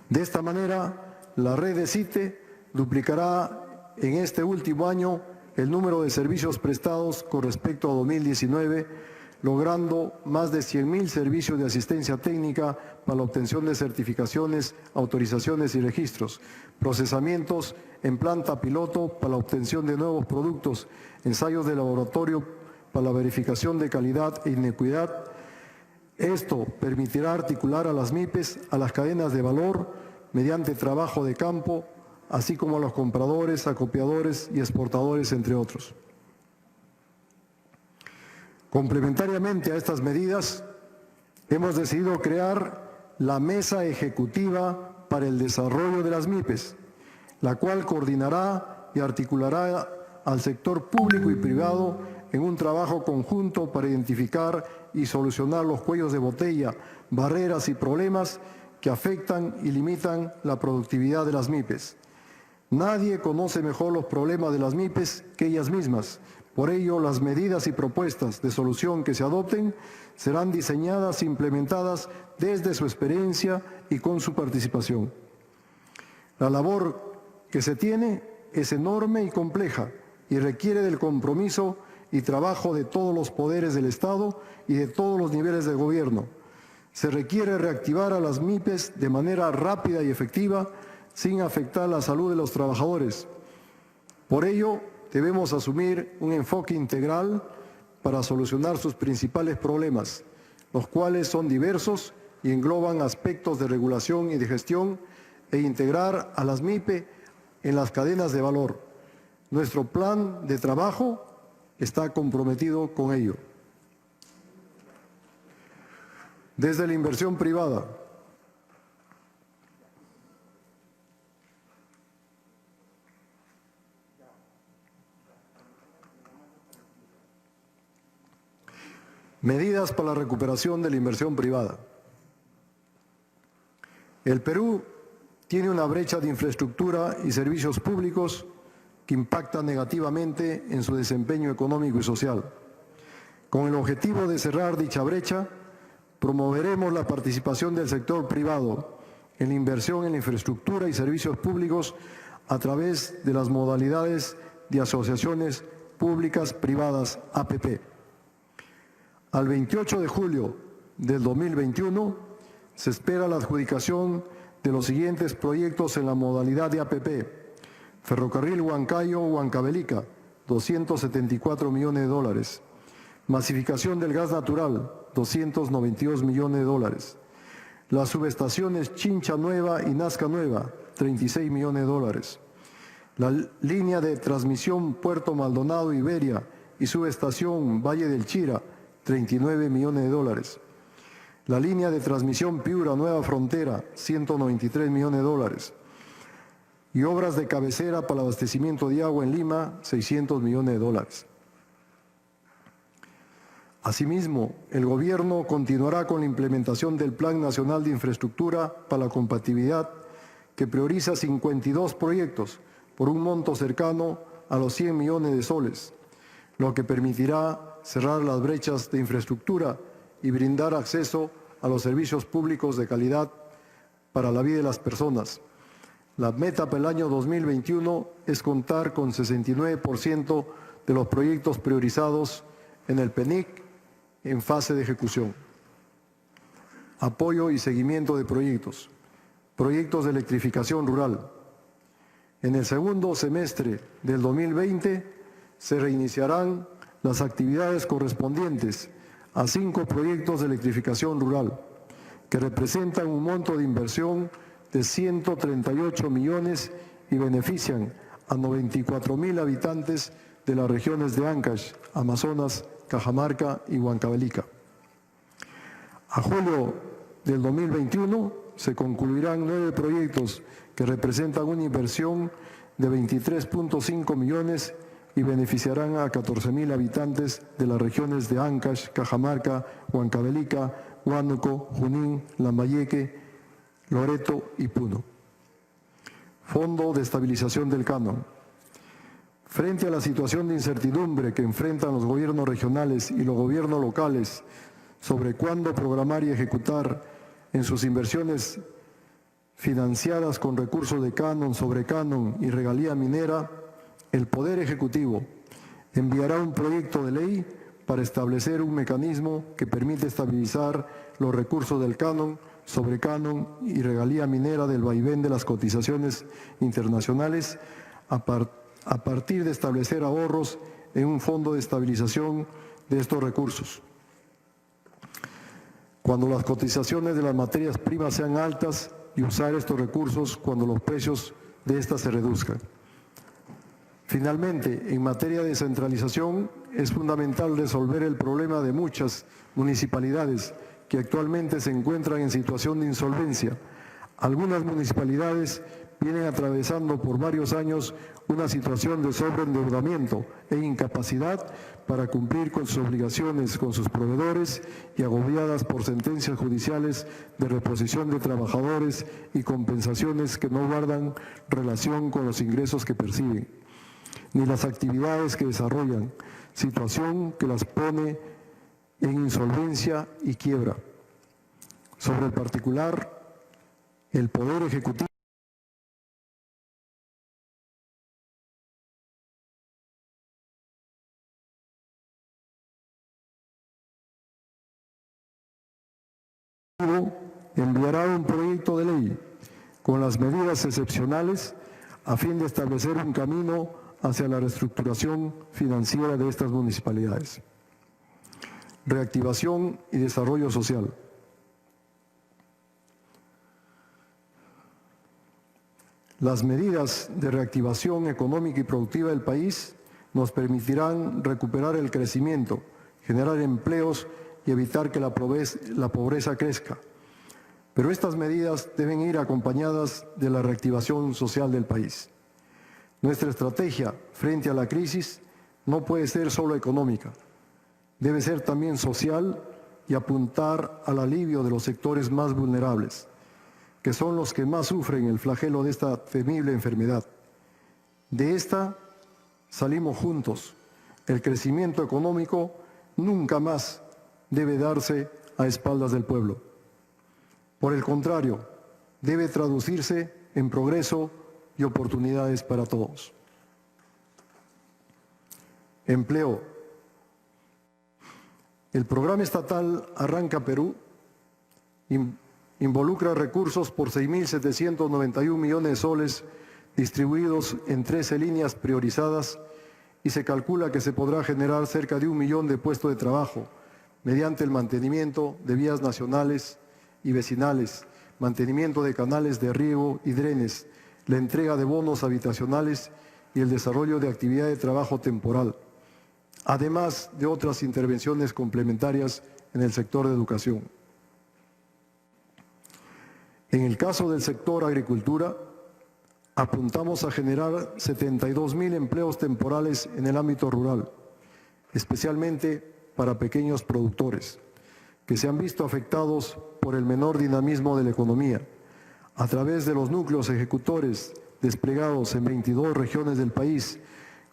De esta manera, la red de CITE duplicará en este último año el número de servicios prestados con respecto a 2019, logrando más de 100.000 servicios de asistencia técnica para la obtención de certificaciones, autorizaciones y registros, procesamientos en planta piloto para la obtención de nuevos productos, ensayos de laboratorio para la verificación de calidad e inocuidad. Esto permitirá articular a las MIPES a las cadenas de valor mediante trabajo de campo, así como a los compradores, acopiadores y exportadores, entre otros. Complementariamente a estas medidas, hemos decidido crear la Mesa Ejecutiva para el Desarrollo de las MIPES, la cual coordinará y articulará al sector público y privado en un trabajo conjunto para identificar y solucionar los cuellos de botella, barreras y problemas que afectan y limitan la productividad de las MIPES. Nadie conoce mejor los problemas de las MIPES que ellas mismas. Por ello, las medidas y propuestas de solución que se adopten serán diseñadas e implementadas desde su experiencia y con su participación. La labor que se tiene es enorme y compleja y requiere del compromiso y trabajo de todos los poderes del Estado y de todos los niveles de gobierno. Se requiere reactivar a las MIPES de manera rápida y efectiva, sin afectar la salud de los trabajadores. Por ello, debemos asumir un enfoque integral para solucionar sus principales problemas, los cuales son diversos y engloban aspectos de regulación y de gestión, e integrar a las MIPE en las cadenas de valor. Nuestro plan de trabajo está comprometido con ello. Desde la inversión privada, medidas para la recuperación de la inversión privada. El Perú tiene una brecha de infraestructura y servicios públicos que impacta negativamente en su desempeño económico y social. Con el objetivo de cerrar dicha brecha, promoveremos la participación del sector privado en la inversión en la infraestructura y servicios públicos a través de las modalidades de asociaciones públicas privadas, APP. Al 28 de julio del 2021 se espera la adjudicación de los siguientes proyectos en la modalidad de APP. Ferrocarril Huancayo-Huancavelica, 274 millones de dólares. Masificación del gas natural, 292 millones de dólares. Las subestaciones Chincha Nueva y Nazca Nueva, 36 millones de dólares. La línea de transmisión Puerto Maldonado Iberia y subestación Valle del Chira, 39 millones de dólares. La línea de transmisión Piura Nueva Frontera, 193 millones de dólares. Y obras de cabecera para el abastecimiento de agua en Lima, 600 millones de dólares. Asimismo, el Gobierno continuará con la implementación del Plan Nacional de Infraestructura para la Compatibilidad, que prioriza 52 proyectos por un monto cercano a los 100 millones de soles, lo que permitirá cerrar las brechas de infraestructura y brindar acceso a los servicios públicos de calidad para la vida de las personas. La meta para el año 2021 es contar con 69% de los proyectos priorizados en el PENIC en fase de ejecución. Apoyo y seguimiento de proyectos. Proyectos de electrificación rural. En el segundo semestre del 2020 se reiniciarán las actividades correspondientes a 5 proyectos de electrificación rural, que representan un monto de inversión de 138 millones y benefician a 94.000 habitantes de las regiones de Ancash, Amazonas, Cajamarca y Huancavelica. A julio del 2021 se concluirán 9 proyectos que representan una inversión de 23.5 millones y beneficiarán a 14.000 habitantes de las regiones de Ancash, Cajamarca, Huancavelica, Huánuco, Junín, Lambayeque, Loreto y Puno. Fondo de estabilización del canon. Frente a la situación de incertidumbre que enfrentan los gobiernos regionales y los gobiernos locales sobre cuándo programar y ejecutar en sus inversiones financiadas con recursos de canon, sobrecanon y regalía minera, el Poder Ejecutivo enviará un proyecto de ley para establecer un mecanismo que permite estabilizar los recursos del canon, sobrecanon y regalía minera del vaivén de las cotizaciones internacionales a partir de establecer ahorros en un fondo de estabilización de estos recursos. Cuando las cotizaciones de las materias primas sean altas y usar estos recursos cuando los precios de estas se reduzcan. Finalmente, en materia de descentralización, es fundamental resolver el problema de muchas municipalidades que actualmente se encuentran en situación de insolvencia. Algunas municipalidades vienen atravesando por varios años una situación de sobreendeudamiento e incapacidad para cumplir con sus obligaciones con sus proveedores y agobiadas por sentencias judiciales de reposición de trabajadores y compensaciones que no guardan relación con los ingresos que perciben, ni las actividades que desarrollan, situación que las pone en insolvencia y quiebra. Sobre el particular, el Poder Ejecutivo enviará un proyecto de ley con las medidas excepcionales a fin de establecer un camino hacia la reestructuración financiera de estas municipalidades. Reactivación y desarrollo social. Las medidas de reactivación económica y productiva del país nos permitirán recuperar el crecimiento, generar empleos y evitar que la pobreza crezca. Pero estas medidas deben ir acompañadas de la reactivación social del país. Nuestra estrategia frente a la crisis no puede ser solo económica, debe ser también social y apuntar al alivio de los sectores más vulnerables, que son los que más sufren el flagelo de esta temible enfermedad. De esta salimos juntos. El crecimiento económico nunca más debe darse a espaldas del pueblo. Por el contrario, debe traducirse en progreso y oportunidades para todos. Empleo. El programa estatal Arranca Perú involucra recursos por 6.791 millones de soles distribuidos en 13 líneas priorizadas y se calcula que se podrá generar cerca de 1 millón de puestos de trabajo mediante el mantenimiento de vías nacionales y vecinales, mantenimiento de canales de riego y drenes, la entrega de bonos habitacionales y el desarrollo de actividad de trabajo temporal, además de otras intervenciones complementarias en el sector de educación. En el caso del sector agricultura, apuntamos a generar 72.000 empleos temporales en el ámbito rural, especialmente para pequeños productores, que se han visto afectados por el menor dinamismo de la economía, a través de los núcleos ejecutores desplegados en 22 regiones del país,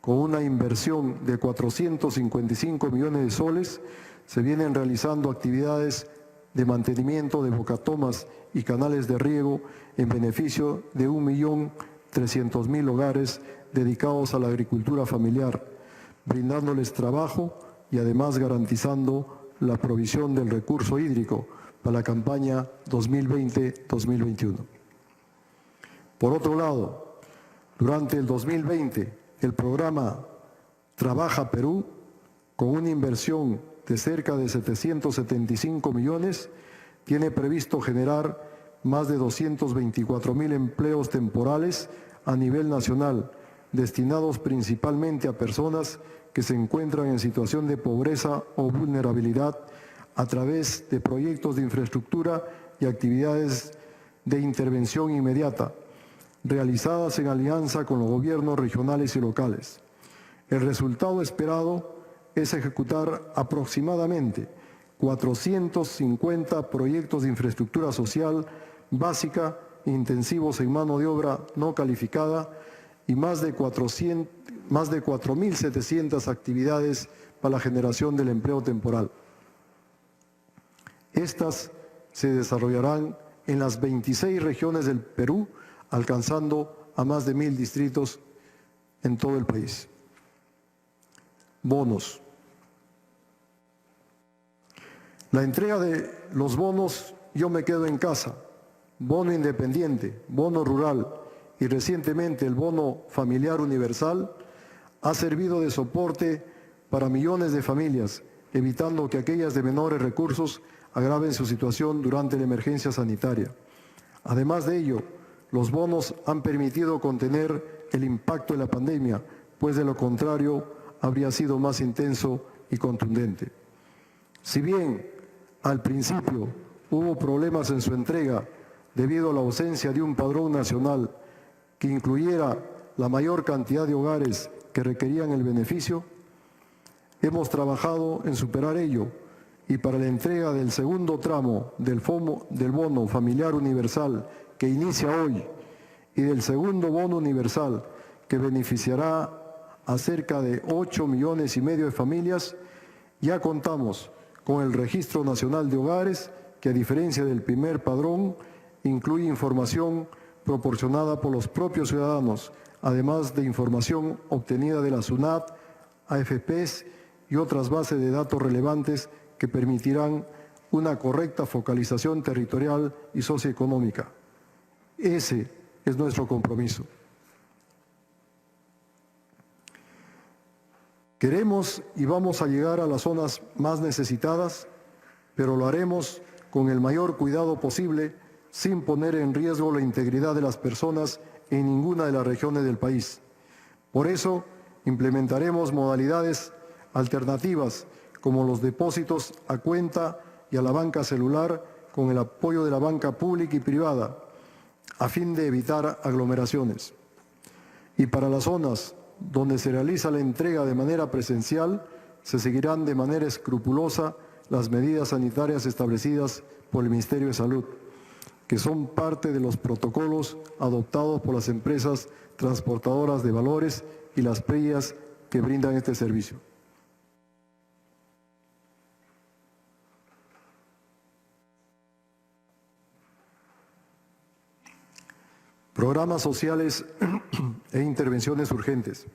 con una inversión de 455 millones de soles, se vienen realizando actividades de mantenimiento de bocatomas y canales de riego en beneficio de 1.300.000 hogares dedicados a la agricultura familiar, brindándoles trabajo y además garantizando la provisión del recurso hídrico para la campaña 2020-2021. Por otro lado, Durante el 2020, el programa Trabaja Perú, con una inversión de cerca de 775 millones, tiene previsto generar más de 224.000 empleos temporales a nivel nacional, destinados principalmente a personas que se encuentran en situación de pobreza o vulnerabilidad a través de proyectos de infraestructura y actividades de intervención inmediata, realizadas en alianza con los gobiernos regionales y locales. El resultado esperado es ejecutar aproximadamente 450 proyectos de infraestructura social básica intensivos en mano de obra no calificada y más de 4.700 actividades para la generación del empleo temporal. Estas se desarrollarán en las 26 regiones del Perú, alcanzando a más de 1.000 distritos en todo el país. Bonos. La entrega de los bonos Yo me quedo en casa, bono independiente, bono rural y recientemente el bono familiar universal ha servido de soporte para millones de familias, evitando que aquellas de menores recursos agraven su situación durante la emergencia sanitaria. Además de ello, los bonos han permitido contener el impacto de la pandemia, pues de lo contrario habría sido más intenso y contundente. Si bien al principio hubo problemas en su entrega debido a la ausencia de un padrón nacional que incluyera la mayor cantidad de hogares que requerían el beneficio, hemos trabajado en superar ello y para la entrega del segundo tramo del bono familiar universal que inicia hoy y del segundo bono universal que beneficiará a cerca de 8,5 millones de familias, ya contamos con el Registro Nacional de Hogares que, a diferencia del primer padrón, incluye información proporcionada por los propios ciudadanos, además de información obtenida de la SUNAT, AFPs y otras bases de datos relevantes que permitirán una correcta focalización territorial y socioeconómica. Ese es nuestro compromiso. Queremos y vamos a llegar a las zonas más necesitadas, pero lo haremos con el mayor cuidado posible, sin poner en riesgo la integridad de las personas en ninguna de las regiones del país. Por eso, implementaremos modalidades alternativas como los depósitos a cuenta y a la banca celular con el apoyo de la banca pública y privada, a fin de evitar aglomeraciones. Y para las zonas donde se realiza la entrega de manera presencial, se seguirán de manera escrupulosa las medidas sanitarias establecidas por el Ministerio de Salud, que son parte de los protocolos adoptados por las empresas transportadoras de valores y las PRIAs que brindan este servicio. Programas sociales e intervenciones urgentes.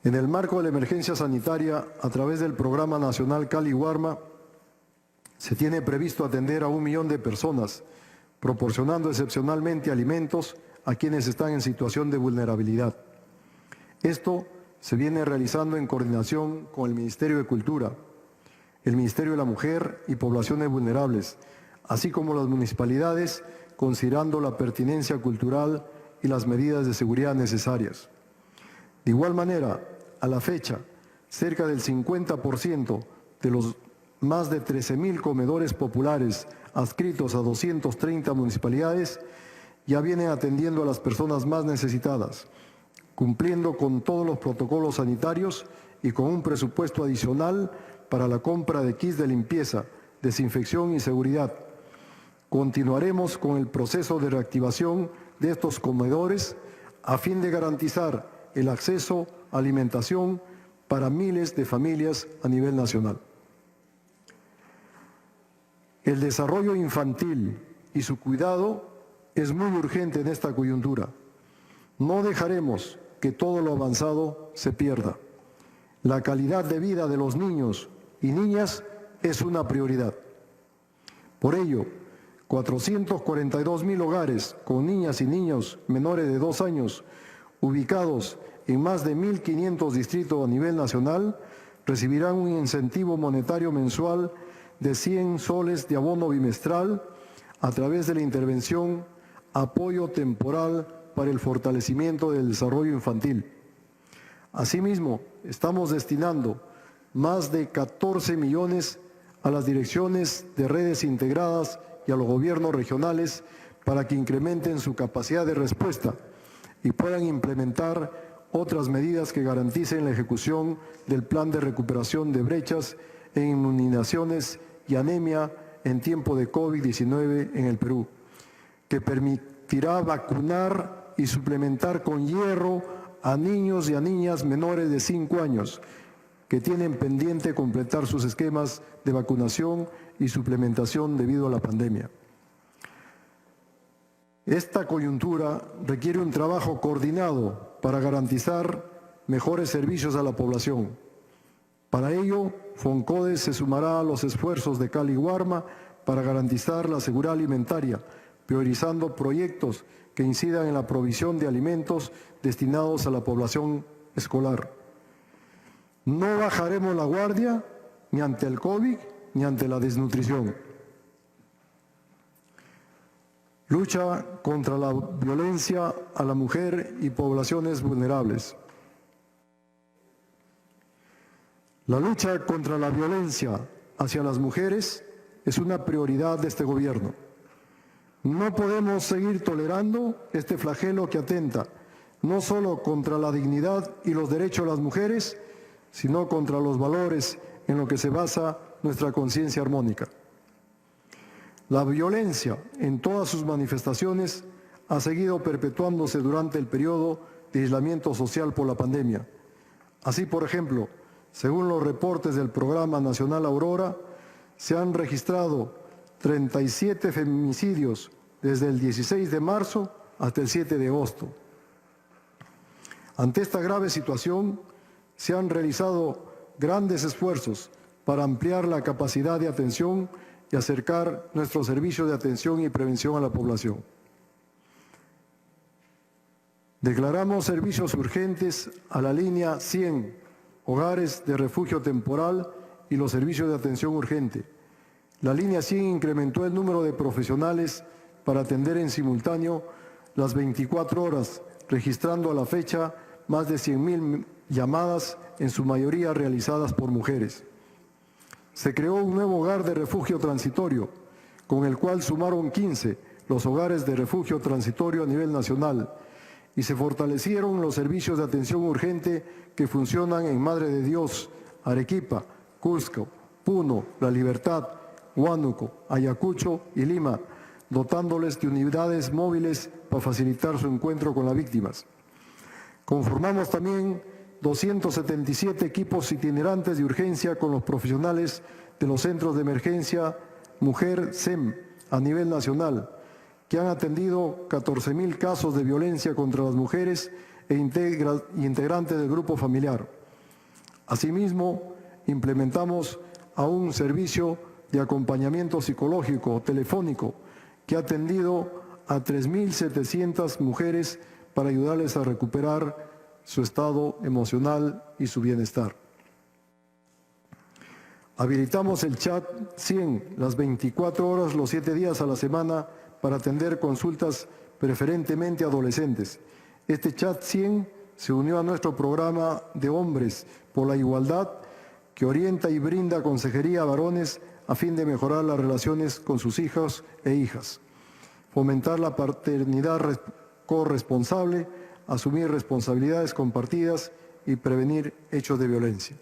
En el marco de la emergencia sanitaria, a través del Programa Nacional Cali-Huarma, se tiene previsto atender a 1 millón de personas, proporcionando excepcionalmente alimentos a quienes están en situación de vulnerabilidad. Esto se viene realizando en coordinación con el Ministerio de Cultura, el Ministerio de la Mujer y Poblaciones Vulnerables, así como las municipalidades, considerando la pertinencia cultural y las medidas de seguridad necesarias. De igual manera, a la fecha, cerca del 50% de los más de 13.000 comedores populares adscritos a 230 municipalidades ya vienen atendiendo a las personas más necesitadas, cumpliendo con todos los protocolos sanitarios y con un presupuesto adicional para la compra de kits de limpieza, desinfección y seguridad. Continuaremos con el proceso de reactivación de estos comedores a fin de garantizar el acceso a alimentación para miles de familias a nivel nacional. El desarrollo infantil y su cuidado es muy urgente en esta coyuntura. No dejaremos que todo lo avanzado se pierda. La calidad de vida de los niños y niñas es una prioridad. Por ello, 442.000 hogares con niñas y niños menores de 2 años ubicados en más de 1.500 distritos a nivel nacional recibirán un incentivo monetario mensual de 100 soles de abono bimestral a través de la intervención Apoyo Temporal para el Fortalecimiento del Desarrollo Infantil. Asimismo, estamos destinando más de 14 millones a las direcciones de redes integradas y a los gobiernos regionales para que incrementen su capacidad de respuesta y puedan implementar otras medidas que garanticen la ejecución del plan de recuperación de brechas en inmunizaciones y anemia en tiempo de COVID-19 en el Perú, que permitirá vacunar y suplementar con hierro a niños y a niñas menores de 5 años que tienen pendiente completar sus esquemas de vacunación y suplementación debido a la pandemia. Esta coyuntura requiere un trabajo coordinado para garantizar mejores servicios a la población. Para ello, FONCODE se sumará a los esfuerzos de Cali Guarma para garantizar la seguridad alimentaria, priorizando proyectos que incidan en la provisión de alimentos destinados a la población escolar. No bajaremos la guardia ni ante el COVID ni ante la desnutrición. Lucha contra la violencia a la mujer y poblaciones vulnerables. La lucha contra la violencia hacia las mujeres es una prioridad de este gobierno. No podemos seguir tolerando este flagelo que atenta no solo contra la dignidad y los derechos de las mujeres, sino contra los valores en los que se basa nuestra conciencia armónica. La violencia en todas sus manifestaciones ha seguido perpetuándose durante el periodo de aislamiento social por la pandemia. Así, por ejemplo, según los reportes del Programa Nacional Aurora, se han registrado 37 feminicidios desde el 16 de marzo hasta el 7 de agosto. Ante esta grave situación, se han realizado grandes esfuerzos para ampliar la capacidad de atención y acercar nuestros servicios de atención y prevención a la población. Declaramos servicios urgentes a la línea 100, hogares de refugio temporal y los servicios de atención urgente. La línea 100 incrementó el número de profesionales para atender en simultáneo las 24 horas, registrando a la fecha más de 100.000 llamadas, en su mayoría realizadas por mujeres. Se creó un nuevo hogar de refugio transitorio, con el cual sumaron 15 los hogares de refugio transitorio a nivel nacional, y se fortalecieron los servicios de atención urgente que funcionan en Madre de Dios, Arequipa, Cusco, Puno, La Libertad, Huánuco, Ayacucho y Lima, dotándoles de unidades móviles para facilitar su encuentro con las víctimas. Conformamos también 277 equipos itinerantes de urgencia con los profesionales de los centros de emergencia Mujer SEM a nivel nacional, que han atendido 14.000 casos de violencia contra las mujeres e integrantes del grupo familiar. Asimismo, implementamos a un servicio de acompañamiento psicológico telefónico que ha atendido a 3.700 mujeres para ayudarles a recuperar su estado emocional y su bienestar. Habilitamos el chat 100 las 24 horas, los 7 días a la semana para atender consultas preferentemente adolescentes. Este chat 100 se unió a nuestro programa de Hombres por la Igualdad, que orienta y brinda consejería a varones a fin de mejorar las relaciones con sus hijos e hijas, fomentar la paternidad corresponsable, asumir responsabilidades compartidas y prevenir hechos de violencia.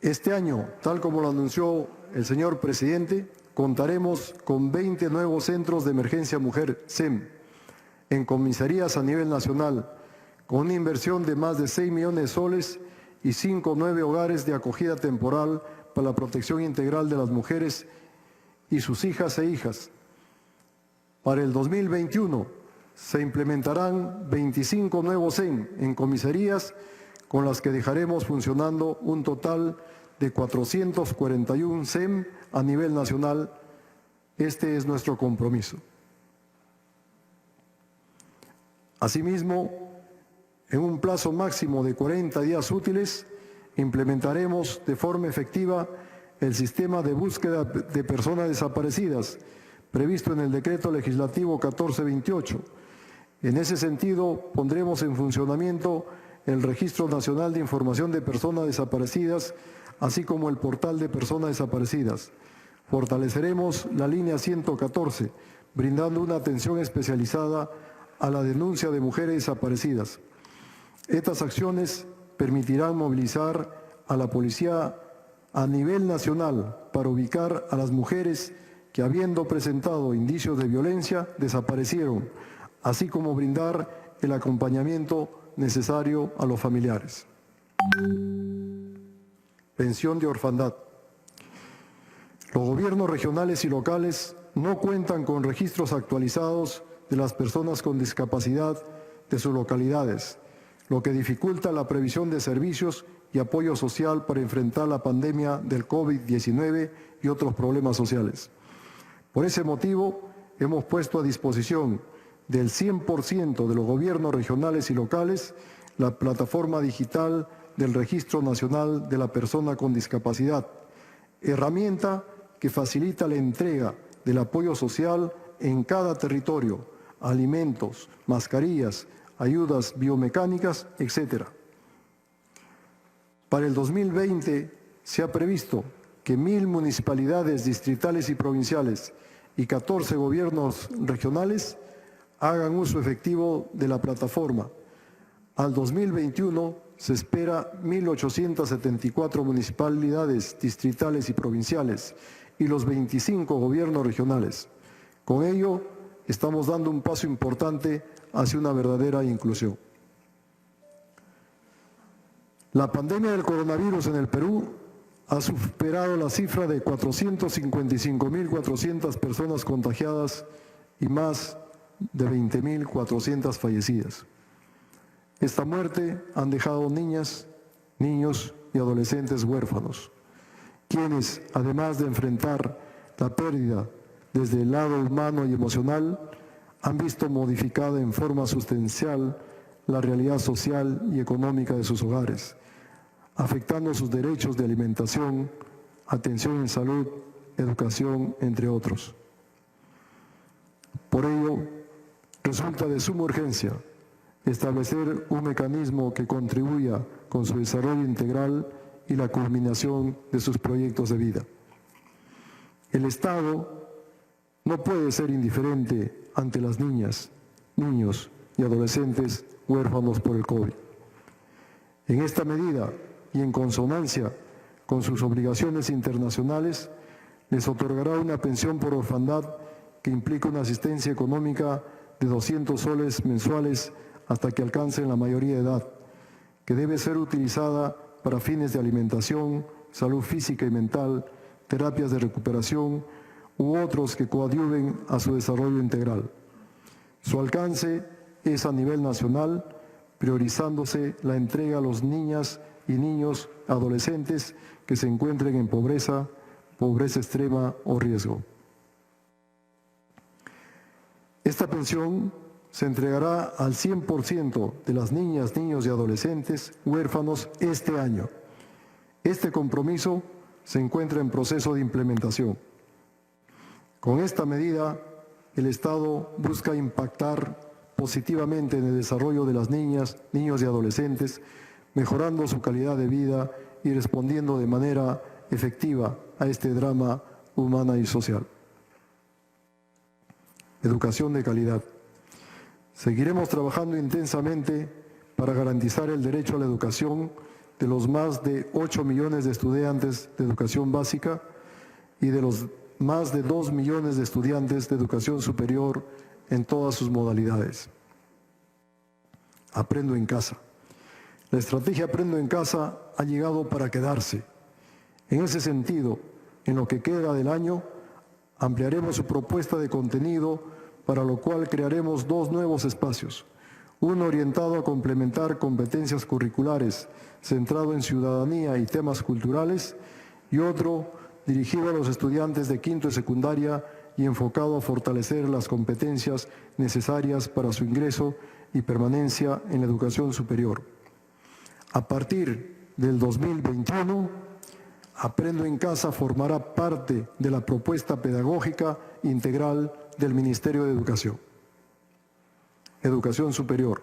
Este año, tal como lo anunció el señor presidente, contaremos con 20 nuevos centros de emergencia mujer SEM en comisarías a nivel nacional, con una inversión de más de 6 millones de soles y 5 nuevos hogares de acogida temporal para la protección integral de las mujeres y sus hijas e hijas. Para el 2021 se implementarán 25 nuevos SEM en comisarías con las que dejaremos funcionando un total de 441 SEM a nivel nacional. Este es nuestro compromiso. Asimismo, en un plazo máximo de 40 días útiles, implementaremos de forma efectiva el sistema de búsqueda de personas desaparecidas previsto en el Decreto Legislativo 1428. En ese sentido, pondremos en funcionamiento el Registro Nacional de Información de Personas Desaparecidas, así como el Portal de Personas Desaparecidas. Fortaleceremos la línea 114, brindando una atención especializada a la denuncia de mujeres desaparecidas. Estas acciones permitirán movilizar a la policía a nivel nacional para ubicar a las mujeres que, habiendo presentado indicios de violencia, desaparecieron, así como brindar el acompañamiento necesario a los familiares. Pensión de orfandad. Los gobiernos regionales y locales no cuentan con registros actualizados de las personas con discapacidad de sus localidades, lo que dificulta la previsión de servicios y apoyo social para enfrentar la pandemia del COVID-19 y otros problemas sociales. Por ese motivo, hemos puesto a disposición del 100% de los gobiernos regionales y locales la plataforma digital del Registro Nacional de la Persona con Discapacidad, herramienta que facilita la entrega del apoyo social en cada territorio, alimentos, mascarillas, ayudas biomecánicas, etc. Para el 2020 se ha previsto que 1.000 municipalidades distritales y provinciales y 14 gobiernos regionales hagan uso efectivo de la plataforma. Al 2021 se espera 1.874 municipalidades distritales y provinciales y los 25 gobiernos regionales. Con ello, estamos dando un paso importante hacia una verdadera inclusión. La pandemia del coronavirus en el Perú ha superado la cifra de 455.400 personas contagiadas y más de 20.400 fallecidas. Esta muerte han dejado niñas, niños y adolescentes huérfanos, quienes, además de enfrentar la pérdida desde el lado humano y emocional, han visto modificada en forma sustancial la realidad social y económica de sus hogares, afectando sus derechos de alimentación, atención en salud, educación, entre otros. Por ello, resulta de suma urgencia establecer un mecanismo que contribuya con su desarrollo integral y la culminación de sus proyectos de vida. El Estado no puede ser indiferente ante las niñas, niños y adolescentes huérfanos por el COVID. En esta medida y en consonancia con sus obligaciones internacionales, les otorgará una pensión por orfandad que implica una asistencia económica de 200 soles mensuales hasta que alcancen la mayoría de edad, que debe ser utilizada para fines de alimentación, salud física y mental, terapias de recuperación u otros que coadyuven a su desarrollo integral. Su alcance es a nivel nacional, priorizándose la entrega a los niñas y niños adolescentes que se encuentren en pobreza, pobreza extrema o riesgo. Esta pensión se entregará al 100% de las niñas, niños y adolescentes huérfanos este año. Este compromiso se encuentra en proceso de implementación. Con esta medida, el Estado busca impactar positivamente en el desarrollo de las niñas, niños y adolescentes, mejorando su calidad de vida y respondiendo de manera efectiva a este drama humana y social. Educación de calidad. Seguiremos trabajando intensamente para garantizar el derecho a la educación de los más de 8 millones de estudiantes de educación básica y de los más de 2 millones de estudiantes de educación superior en todas sus modalidades. Aprendo en casa. La estrategia Aprendo en casa ha llegado para quedarse. En ese sentido, en lo que queda del año, ampliaremos su propuesta de contenido, para lo cual crearemos 2 nuevos espacios. uno orientado a complementar competencias curriculares, centrado en ciudadanía y temas culturales, y otro dirigido a los estudiantes de quinto y secundaria y enfocado a fortalecer las competencias necesarias para su ingreso y permanencia en la educación superior. A partir del 2021, Aprendo en Casa formará parte de la propuesta pedagógica integral del Ministerio de Educación Superior.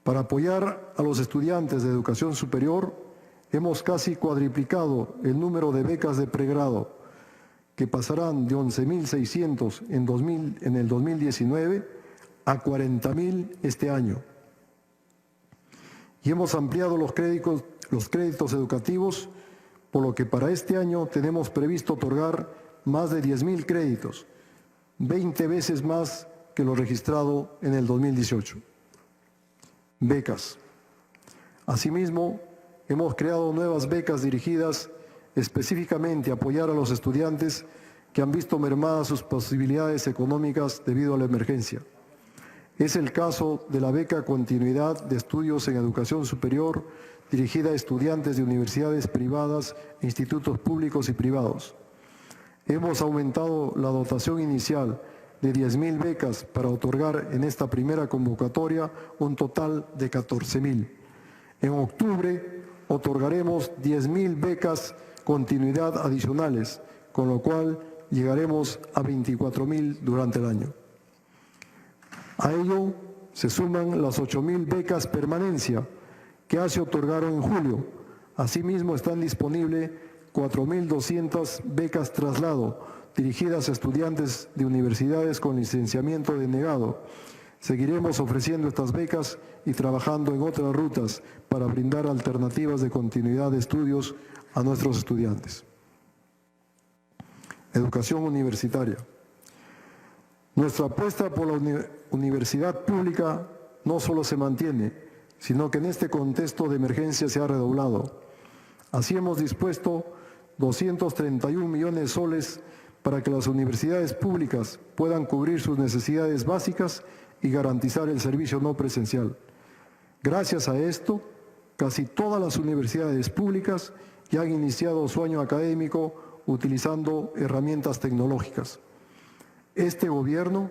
Para apoyar a los estudiantes de educación superior, hemos casi cuadriplicado el número de becas de pregrado, que pasarán de 11.600 en el 2019 a 40.000 este año. Y hemos ampliado los créditos educativos, por lo que para este año tenemos previsto otorgar más de 10.000 créditos, 20 veces más que lo registrado en el 2018. Becas. Asimismo, hemos creado nuevas becas dirigidas específicamente a apoyar a los estudiantes que han visto mermadas sus posibilidades económicas debido a la emergencia. Es el caso de la beca Continuidad de Estudios en Educación Superior, dirigida a estudiantes de universidades privadas, institutos públicos y privados. Hemos aumentado la dotación inicial de 10.000 becas para otorgar en esta primera convocatoria un total de 14.000. En octubre otorgaremos 10.000 becas continuidad adicionales, con lo cual llegaremos a 24.000 durante el año. A ello se suman las 8.000 becas permanencia que ya se otorgaron en julio. Asimismo, están disponibles 4.200 becas traslado dirigidas a estudiantes de universidades con licenciamiento denegado. Seguiremos ofreciendo estas becas y trabajando en otras rutas para brindar alternativas de continuidad de estudios a nuestros estudiantes. Educación universitaria. Nuestra apuesta por la universidad pública no solo se mantiene, sino que en este contexto de emergencia se ha redoblado. Así hemos dispuesto 231 millones de soles para que las universidades públicas puedan cubrir sus necesidades básicas y garantizar el servicio no presencial. Gracias a esto, casi todas las universidades públicas ya han iniciado su año académico utilizando herramientas tecnológicas. Este gobierno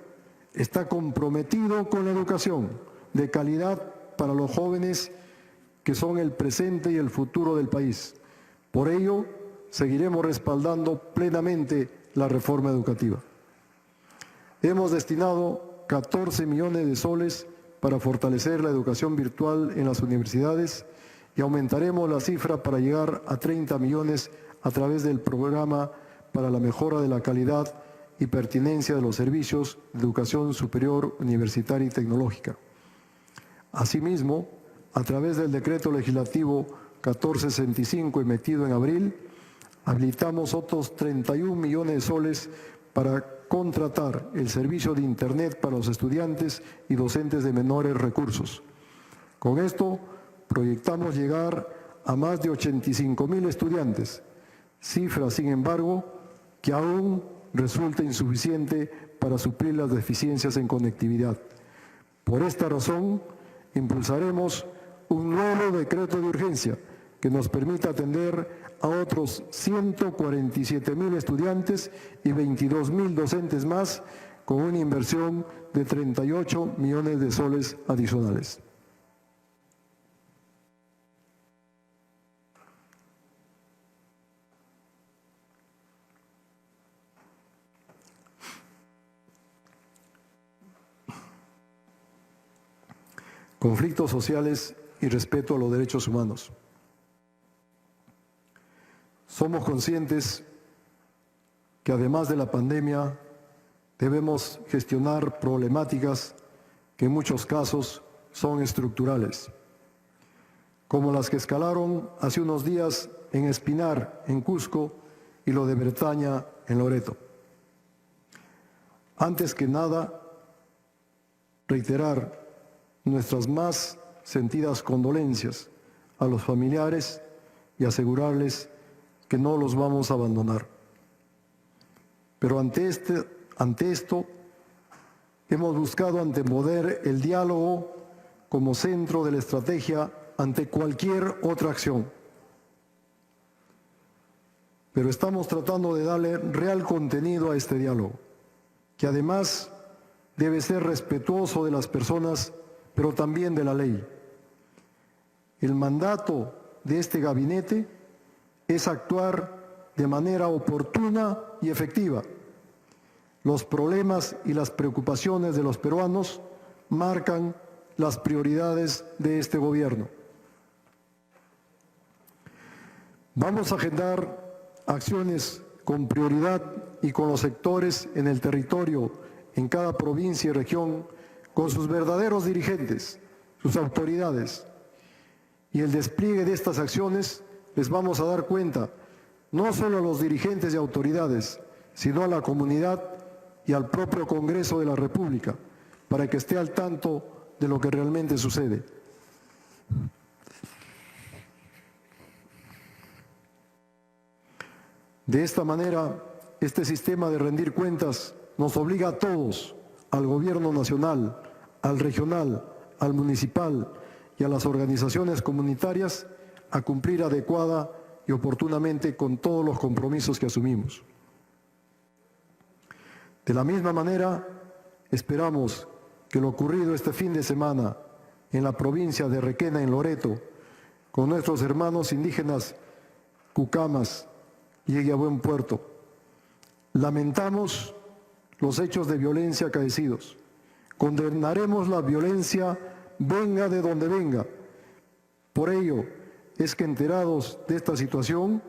está comprometido con la educación de calidad para los jóvenes que son el presente y el futuro del país. Por ello, seguiremos respaldando plenamente la reforma educativa. Hemos destinado 14 millones de soles para fortalecer la educación virtual en las universidades y aumentaremos la cifra para llegar a 30 millones a través del programa para la mejora de la calidad y pertinencia de los servicios de educación superior, universitaria y tecnológica. Asimismo, a través del decreto legislativo 1465 emitido en abril, habilitamos otros 31 millones de soles para contratar el servicio de Internet para los estudiantes y docentes de menores recursos. Con esto, proyectamos llegar a más de 85.000 estudiantes, cifra, sin embargo, que aún resulta insuficiente para suplir las deficiencias en conectividad. Por esta razón, impulsaremos un nuevo decreto de urgencia que nos permita atender a otros 147.000 estudiantes y 22.000 docentes más, con una inversión de 38 millones de soles adicionales. Conflictos sociales y respeto a los derechos humanos. Somos conscientes que además de la pandemia debemos gestionar problemáticas que en muchos casos son estructurales, como las que escalaron hace unos días en Espinar, en Cusco, y lo de Bretaña, en Loreto. Antes que nada, reiterar nuestras más sentidas condolencias a los familiares y asegurarles que no los vamos a abandonar. Pero ante esto, hemos buscado anteponer el diálogo como centro de la estrategia ante cualquier otra acción. Pero estamos tratando de darle real contenido a este diálogo, que además debe ser respetuoso de las personas, pero también de la ley. El mandato de este gabinete es actuar de manera oportuna y efectiva. Los problemas y las preocupaciones de los peruanos marcan las prioridades de este gobierno. Vamos a agendar acciones con prioridad y con los sectores en el territorio, en cada provincia y región, con sus verdaderos dirigentes, sus autoridades. Y el despliegue de estas acciones les vamos a dar cuenta, no solo a los dirigentes y autoridades, sino a la comunidad y al propio Congreso de la República, para que esté al tanto de lo que realmente sucede. De esta manera, este sistema de rendir cuentas nos obliga a todos, al gobierno nacional, al regional, al municipal y a las organizaciones comunitarias, a cumplir adecuada y oportunamente con todos los compromisos que asumimos. De la misma manera, esperamos que lo ocurrido este fin de semana en la provincia de Requena, en Loreto, con nuestros hermanos indígenas cucamas, llegue a buen puerto. Lamentamos los hechos de violencia acaecidos. Condenaremos la violencia, venga de donde venga. Por ello es que, enterados de esta situación,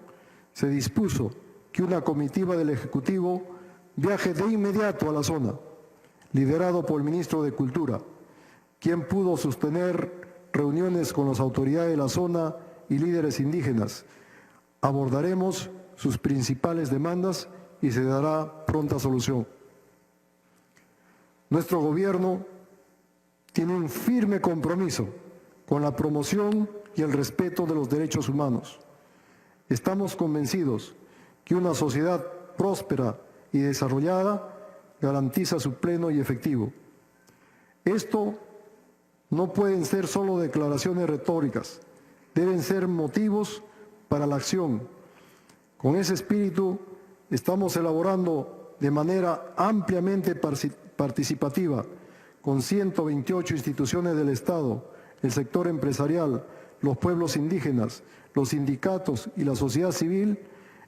se dispuso que una comitiva del Ejecutivo viaje de inmediato a la zona, liderado por el ministro de Cultura, quien pudo sostener reuniones con las autoridades de la zona y líderes indígenas. Abordaremos sus principales demandas y se dará pronta solución. Nuestro gobierno tiene un firme compromiso con la promoción y el respeto de los derechos humanos. Estamos convencidos que una sociedad próspera y desarrollada garantiza su pleno y efectivo. Esto no pueden ser solo declaraciones retóricas, deben ser motivos para la acción. Con ese espíritu estamos elaborando de manera ampliamente participativa, con 128 instituciones del Estado, el sector empresarial, los pueblos indígenas, los sindicatos y la sociedad civil,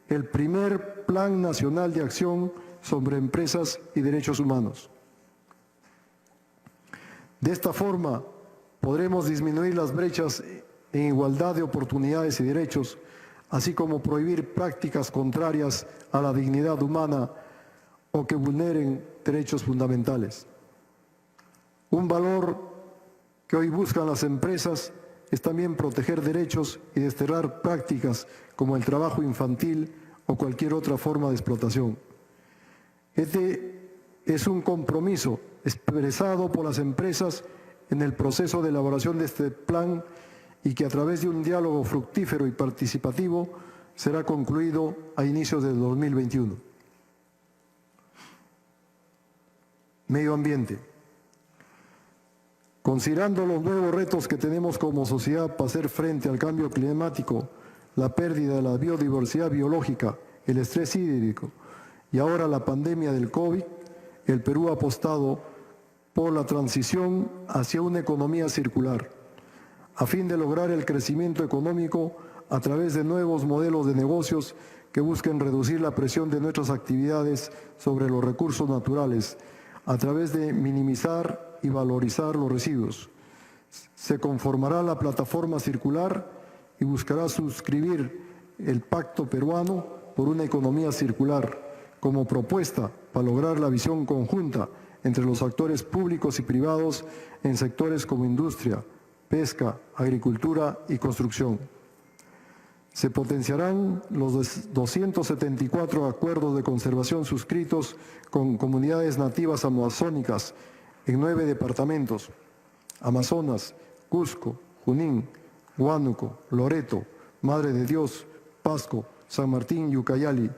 el primer Plan Nacional de Acción sobre Empresas y Derechos Humanos. De esta forma, podremos disminuir las brechas en igualdad de oportunidades y derechos, así como prohibir prácticas contrarias a la dignidad humana o que vulneren derechos fundamentales. Un valor que hoy buscan las empresas es también proteger derechos y desterrar prácticas como el trabajo infantil o cualquier otra forma de explotación. Este es un compromiso expresado por las empresas en el proceso de elaboración de este plan y que a través de un diálogo fructífero y participativo será concluido a inicios del 2021. Medio ambiente. Considerando los nuevos retos que tenemos como sociedad para hacer frente al cambio climático, la pérdida de la biodiversidad biológica, el estrés hídrico y ahora la pandemia del COVID, el Perú ha apostado por la transición hacia una economía circular, a fin de lograr el crecimiento económico a través de nuevos modelos de negocios que busquen reducir la presión de nuestras actividades sobre los recursos naturales, a través de minimizar y valorizar los residuos. Se conformará la plataforma circular y buscará suscribir el Pacto Peruano por una economía circular como propuesta para lograr la visión conjunta entre los actores públicos y privados en sectores como industria, pesca, agricultura y construcción. Se potenciarán los 274 acuerdos de conservación suscritos con comunidades nativas amazónicas en 9 departamentos: Amazonas, Cusco, Junín, Huánuco, Loreto, Madre de Dios, Pasco, San Martín y Ucayali,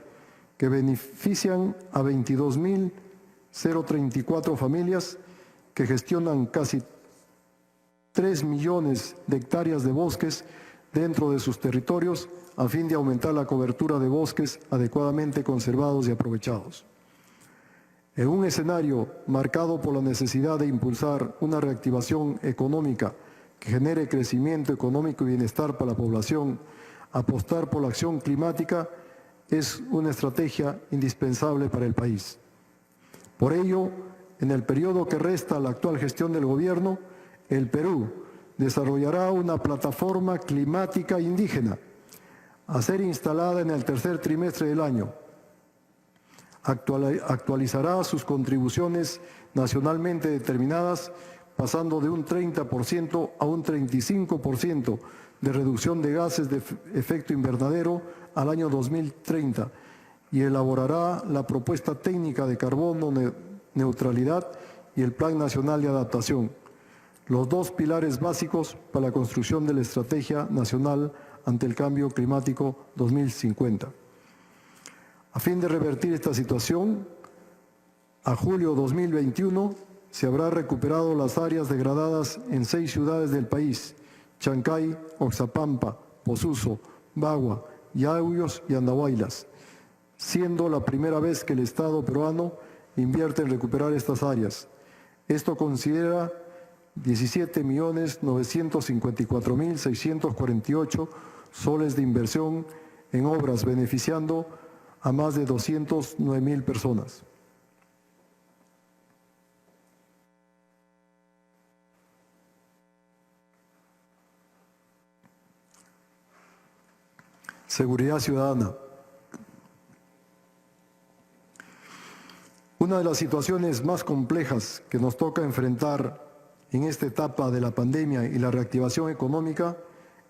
que benefician a 22.034 familias que gestionan casi 3 millones de hectáreas de bosques dentro de sus territorios a fin de aumentar la cobertura de bosques adecuadamente conservados y aprovechados. En un escenario marcado por la necesidad de impulsar una reactivación económica que genere crecimiento económico y bienestar para la población, apostar por la acción climática es una estrategia indispensable para el país. Por ello, en el periodo que resta a la actual gestión del Gobierno, el Perú desarrollará una plataforma climática indígena a ser instalada en el tercer trimestre del año. Actualizará sus contribuciones nacionalmente determinadas, pasando de un 30% a un 35% de reducción de gases de efecto invernadero al año 2030 y elaborará la propuesta técnica de carbono neutralidad y el Plan Nacional de Adaptación, los dos pilares básicos para la construcción de la Estrategia Nacional ante el Cambio Climático 2050. A fin de revertir esta situación, a julio 2021 se habrá recuperado las áreas degradadas en 6 ciudades del país: Chancay, Oxapampa, Posuzo, Bagua, Yauyos y Andahuaylas, siendo la primera vez que el Estado peruano invierte en recuperar estas áreas. Esto considera 17.954.648 soles de inversión en obras, beneficiando a más de 209.000 personas. Seguridad ciudadana. Una de las situaciones más complejas que nos toca enfrentar en esta etapa de la pandemia y la reactivación económica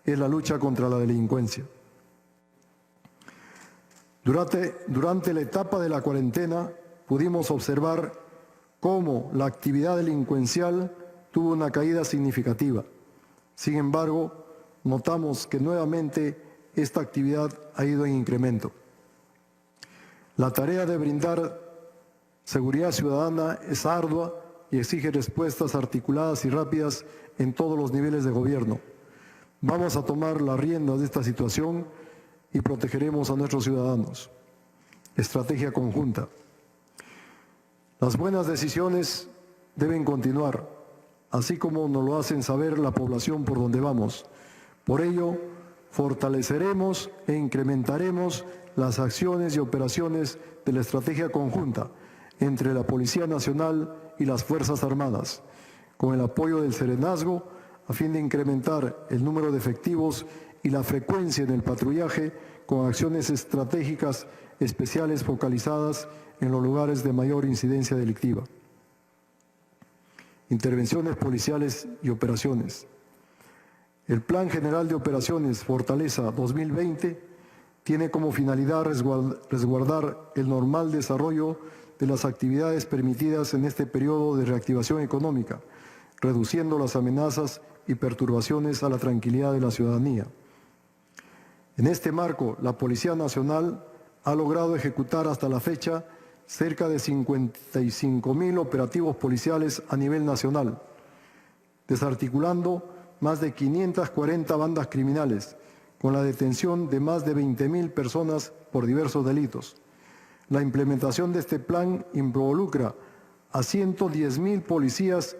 es la lucha contra la delincuencia. Durante la etapa de la cuarentena pudimos observar cómo la actividad delincuencial tuvo una caída significativa. Sin embargo, notamos que nuevamente esta actividad ha ido en incremento. La tarea de brindar seguridad ciudadana es ardua y exige respuestas articuladas y rápidas en todos los niveles de gobierno. Vamos a tomar las riendas de esta situación y protegeremos a nuestros ciudadanos. Estrategia conjunta. Las buenas decisiones deben continuar, así como nos lo hacen saber la población por donde vamos. Por ello, fortaleceremos e incrementaremos las acciones y operaciones de la estrategia conjunta entre la Policía Nacional y las Fuerzas Armadas, con el apoyo del Serenazgo, a fin de incrementar el número de efectivos y la frecuencia en el patrullaje con acciones estratégicas especiales focalizadas en los lugares de mayor incidencia delictiva. Intervenciones policiales y operaciones. El Plan General de Operaciones Fortaleza 2020 tiene como finalidad resguardar el normal desarrollo de las actividades permitidas en este periodo de reactivación económica, reduciendo las amenazas y perturbaciones a la tranquilidad de la ciudadanía. En este marco, la Policía Nacional ha logrado ejecutar hasta la fecha cerca de 55.000 operativos policiales a nivel nacional, desarticulando más de 540 bandas criminales, con la detención de más de 20.000 personas por diversos delitos. La implementación de este plan involucra a 110.000 policías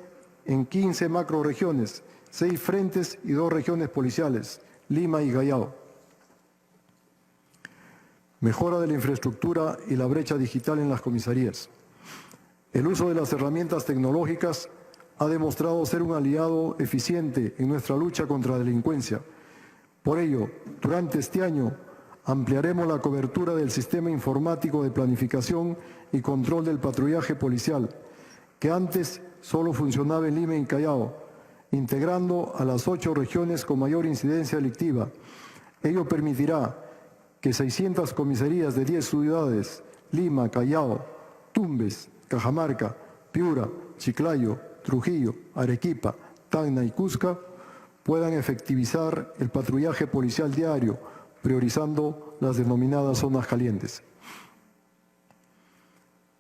en 15 macrorregiones, 6 frentes y 2 regiones policiales, Lima y Callao. Mejora de la infraestructura y la brecha digital en las comisarías. El uso de las herramientas tecnológicas ha demostrado ser un aliado eficiente en nuestra lucha contra la delincuencia. Por ello, durante este año ampliaremos la cobertura del sistema informático de planificación y control del patrullaje policial, que antes solo funcionaba en Lima y Callao, integrando a las 8 regiones con mayor incidencia delictiva. Ello permitirá que 600 comisarías de 10 ciudades, Lima, Callao, Tumbes, Cajamarca, Piura, Chiclayo, Trujillo, Arequipa, Tacna y Cusca, puedan efectivizar el patrullaje policial diario, priorizando las denominadas zonas calientes.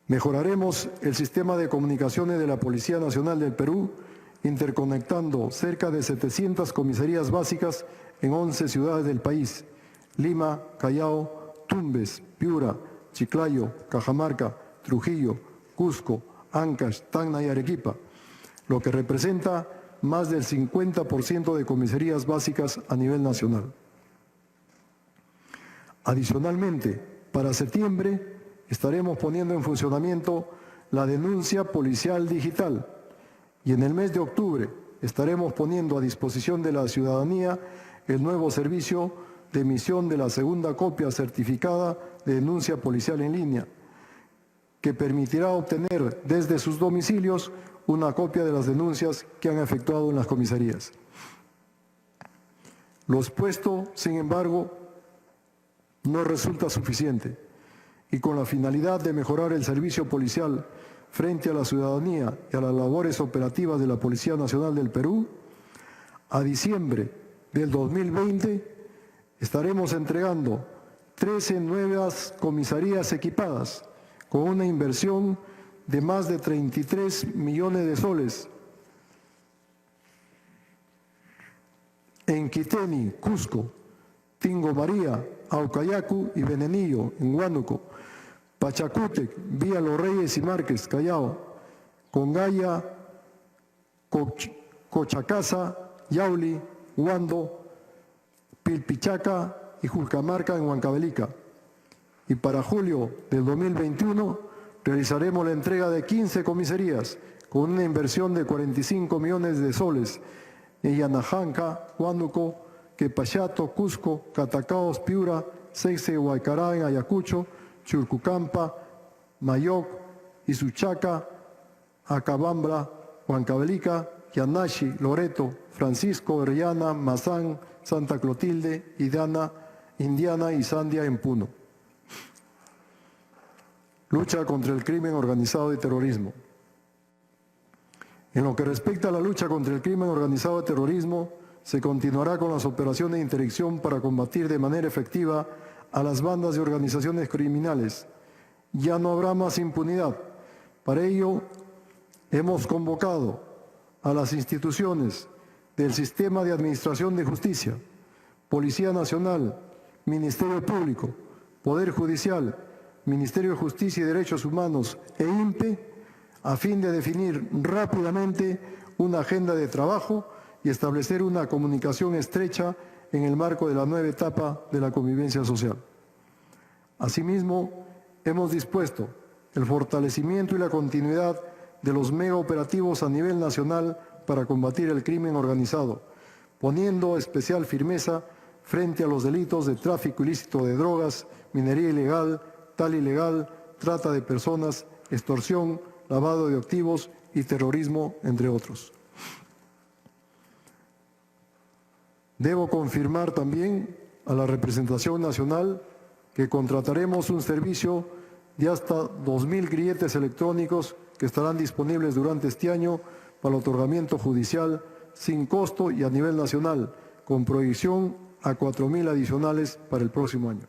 Mejoraremos el sistema de comunicaciones de la Policía Nacional del Perú, interconectando cerca de 700 comisarías básicas en 11 ciudades del país: Lima, Callao, Tumbes, Piura, Chiclayo, Cajamarca, Trujillo, Cusco, Ancash, Tacna y Arequipa, lo que representa más del 50% de comisarías básicas a nivel nacional. Adicionalmente, para septiembre estaremos poniendo en funcionamiento la denuncia policial digital y en el mes de octubre estaremos poniendo a disposición de la ciudadanía el nuevo servicio de emisión de la segunda copia certificada de denuncia policial en línea, que permitirá obtener desde sus domicilios una copia de las denuncias que han efectuado en las comisarías. Lo expuesto, sin embargo, no resulta suficiente y con la finalidad de mejorar el servicio policial frente a la ciudadanía y a las labores operativas de la Policía Nacional del Perú, a diciembre del 2020 estaremos entregando 13 nuevas comisarías equipadas con una inversión de más de 33 millones de soles en Quiteni, Cusco, Tingo María, Aucayacu y Venenillo, en Huánuco, Pachacútec, Villa Los Reyes y Márquez, Callao, Congaya, Cochacasa, Yauli, Huando, Pilpichaca y Julcamarca en Huancavelica. Y para julio del 2021 realizaremos la entrega de 15 comisarías con una inversión de 45 millones de soles en Yanajanca, Huánuco, Quepachato, Cusco, Catacaos, Piura, Seixe, Huaycará en Ayacucho, Churcucampa, Mayoc, Isuchaca, Acabambra, Huancavelica, Yanashi, Loreto, Francisco, Orellana, Mazán, Santa Clotilde, Indiana y Sandia en Puno. Lucha contra el crimen organizado y terrorismo. En lo que respecta a la lucha contra el crimen organizado y terrorismo, se continuará con las operaciones de interdicción para combatir de manera efectiva a las bandas y organizaciones criminales. Ya no habrá más impunidad. Para ello, hemos convocado a las instituciones del Sistema de Administración de Justicia, Policía Nacional, Ministerio Público, Poder Judicial, Ministerio de Justicia y Derechos Humanos e INPE, a fin de definir rápidamente una agenda de trabajo y establecer una comunicación estrecha en el marco de la nueva etapa de la convivencia social. Asimismo, hemos dispuesto el fortalecimiento y la continuidad de los megaoperativos a nivel nacional para combatir el crimen organizado, poniendo especial firmeza frente a los delitos de tráfico ilícito de drogas, minería ilegal, tal ilegal, trata de personas, extorsión, lavado de activos y terrorismo, entre otros. Debo confirmar también a la representación nacional que contrataremos un servicio de hasta 2.000 grilletes electrónicos que estarán disponibles durante este año para el otorgamiento judicial sin costo y a nivel nacional, con proyección a 4.000 adicionales para el próximo año.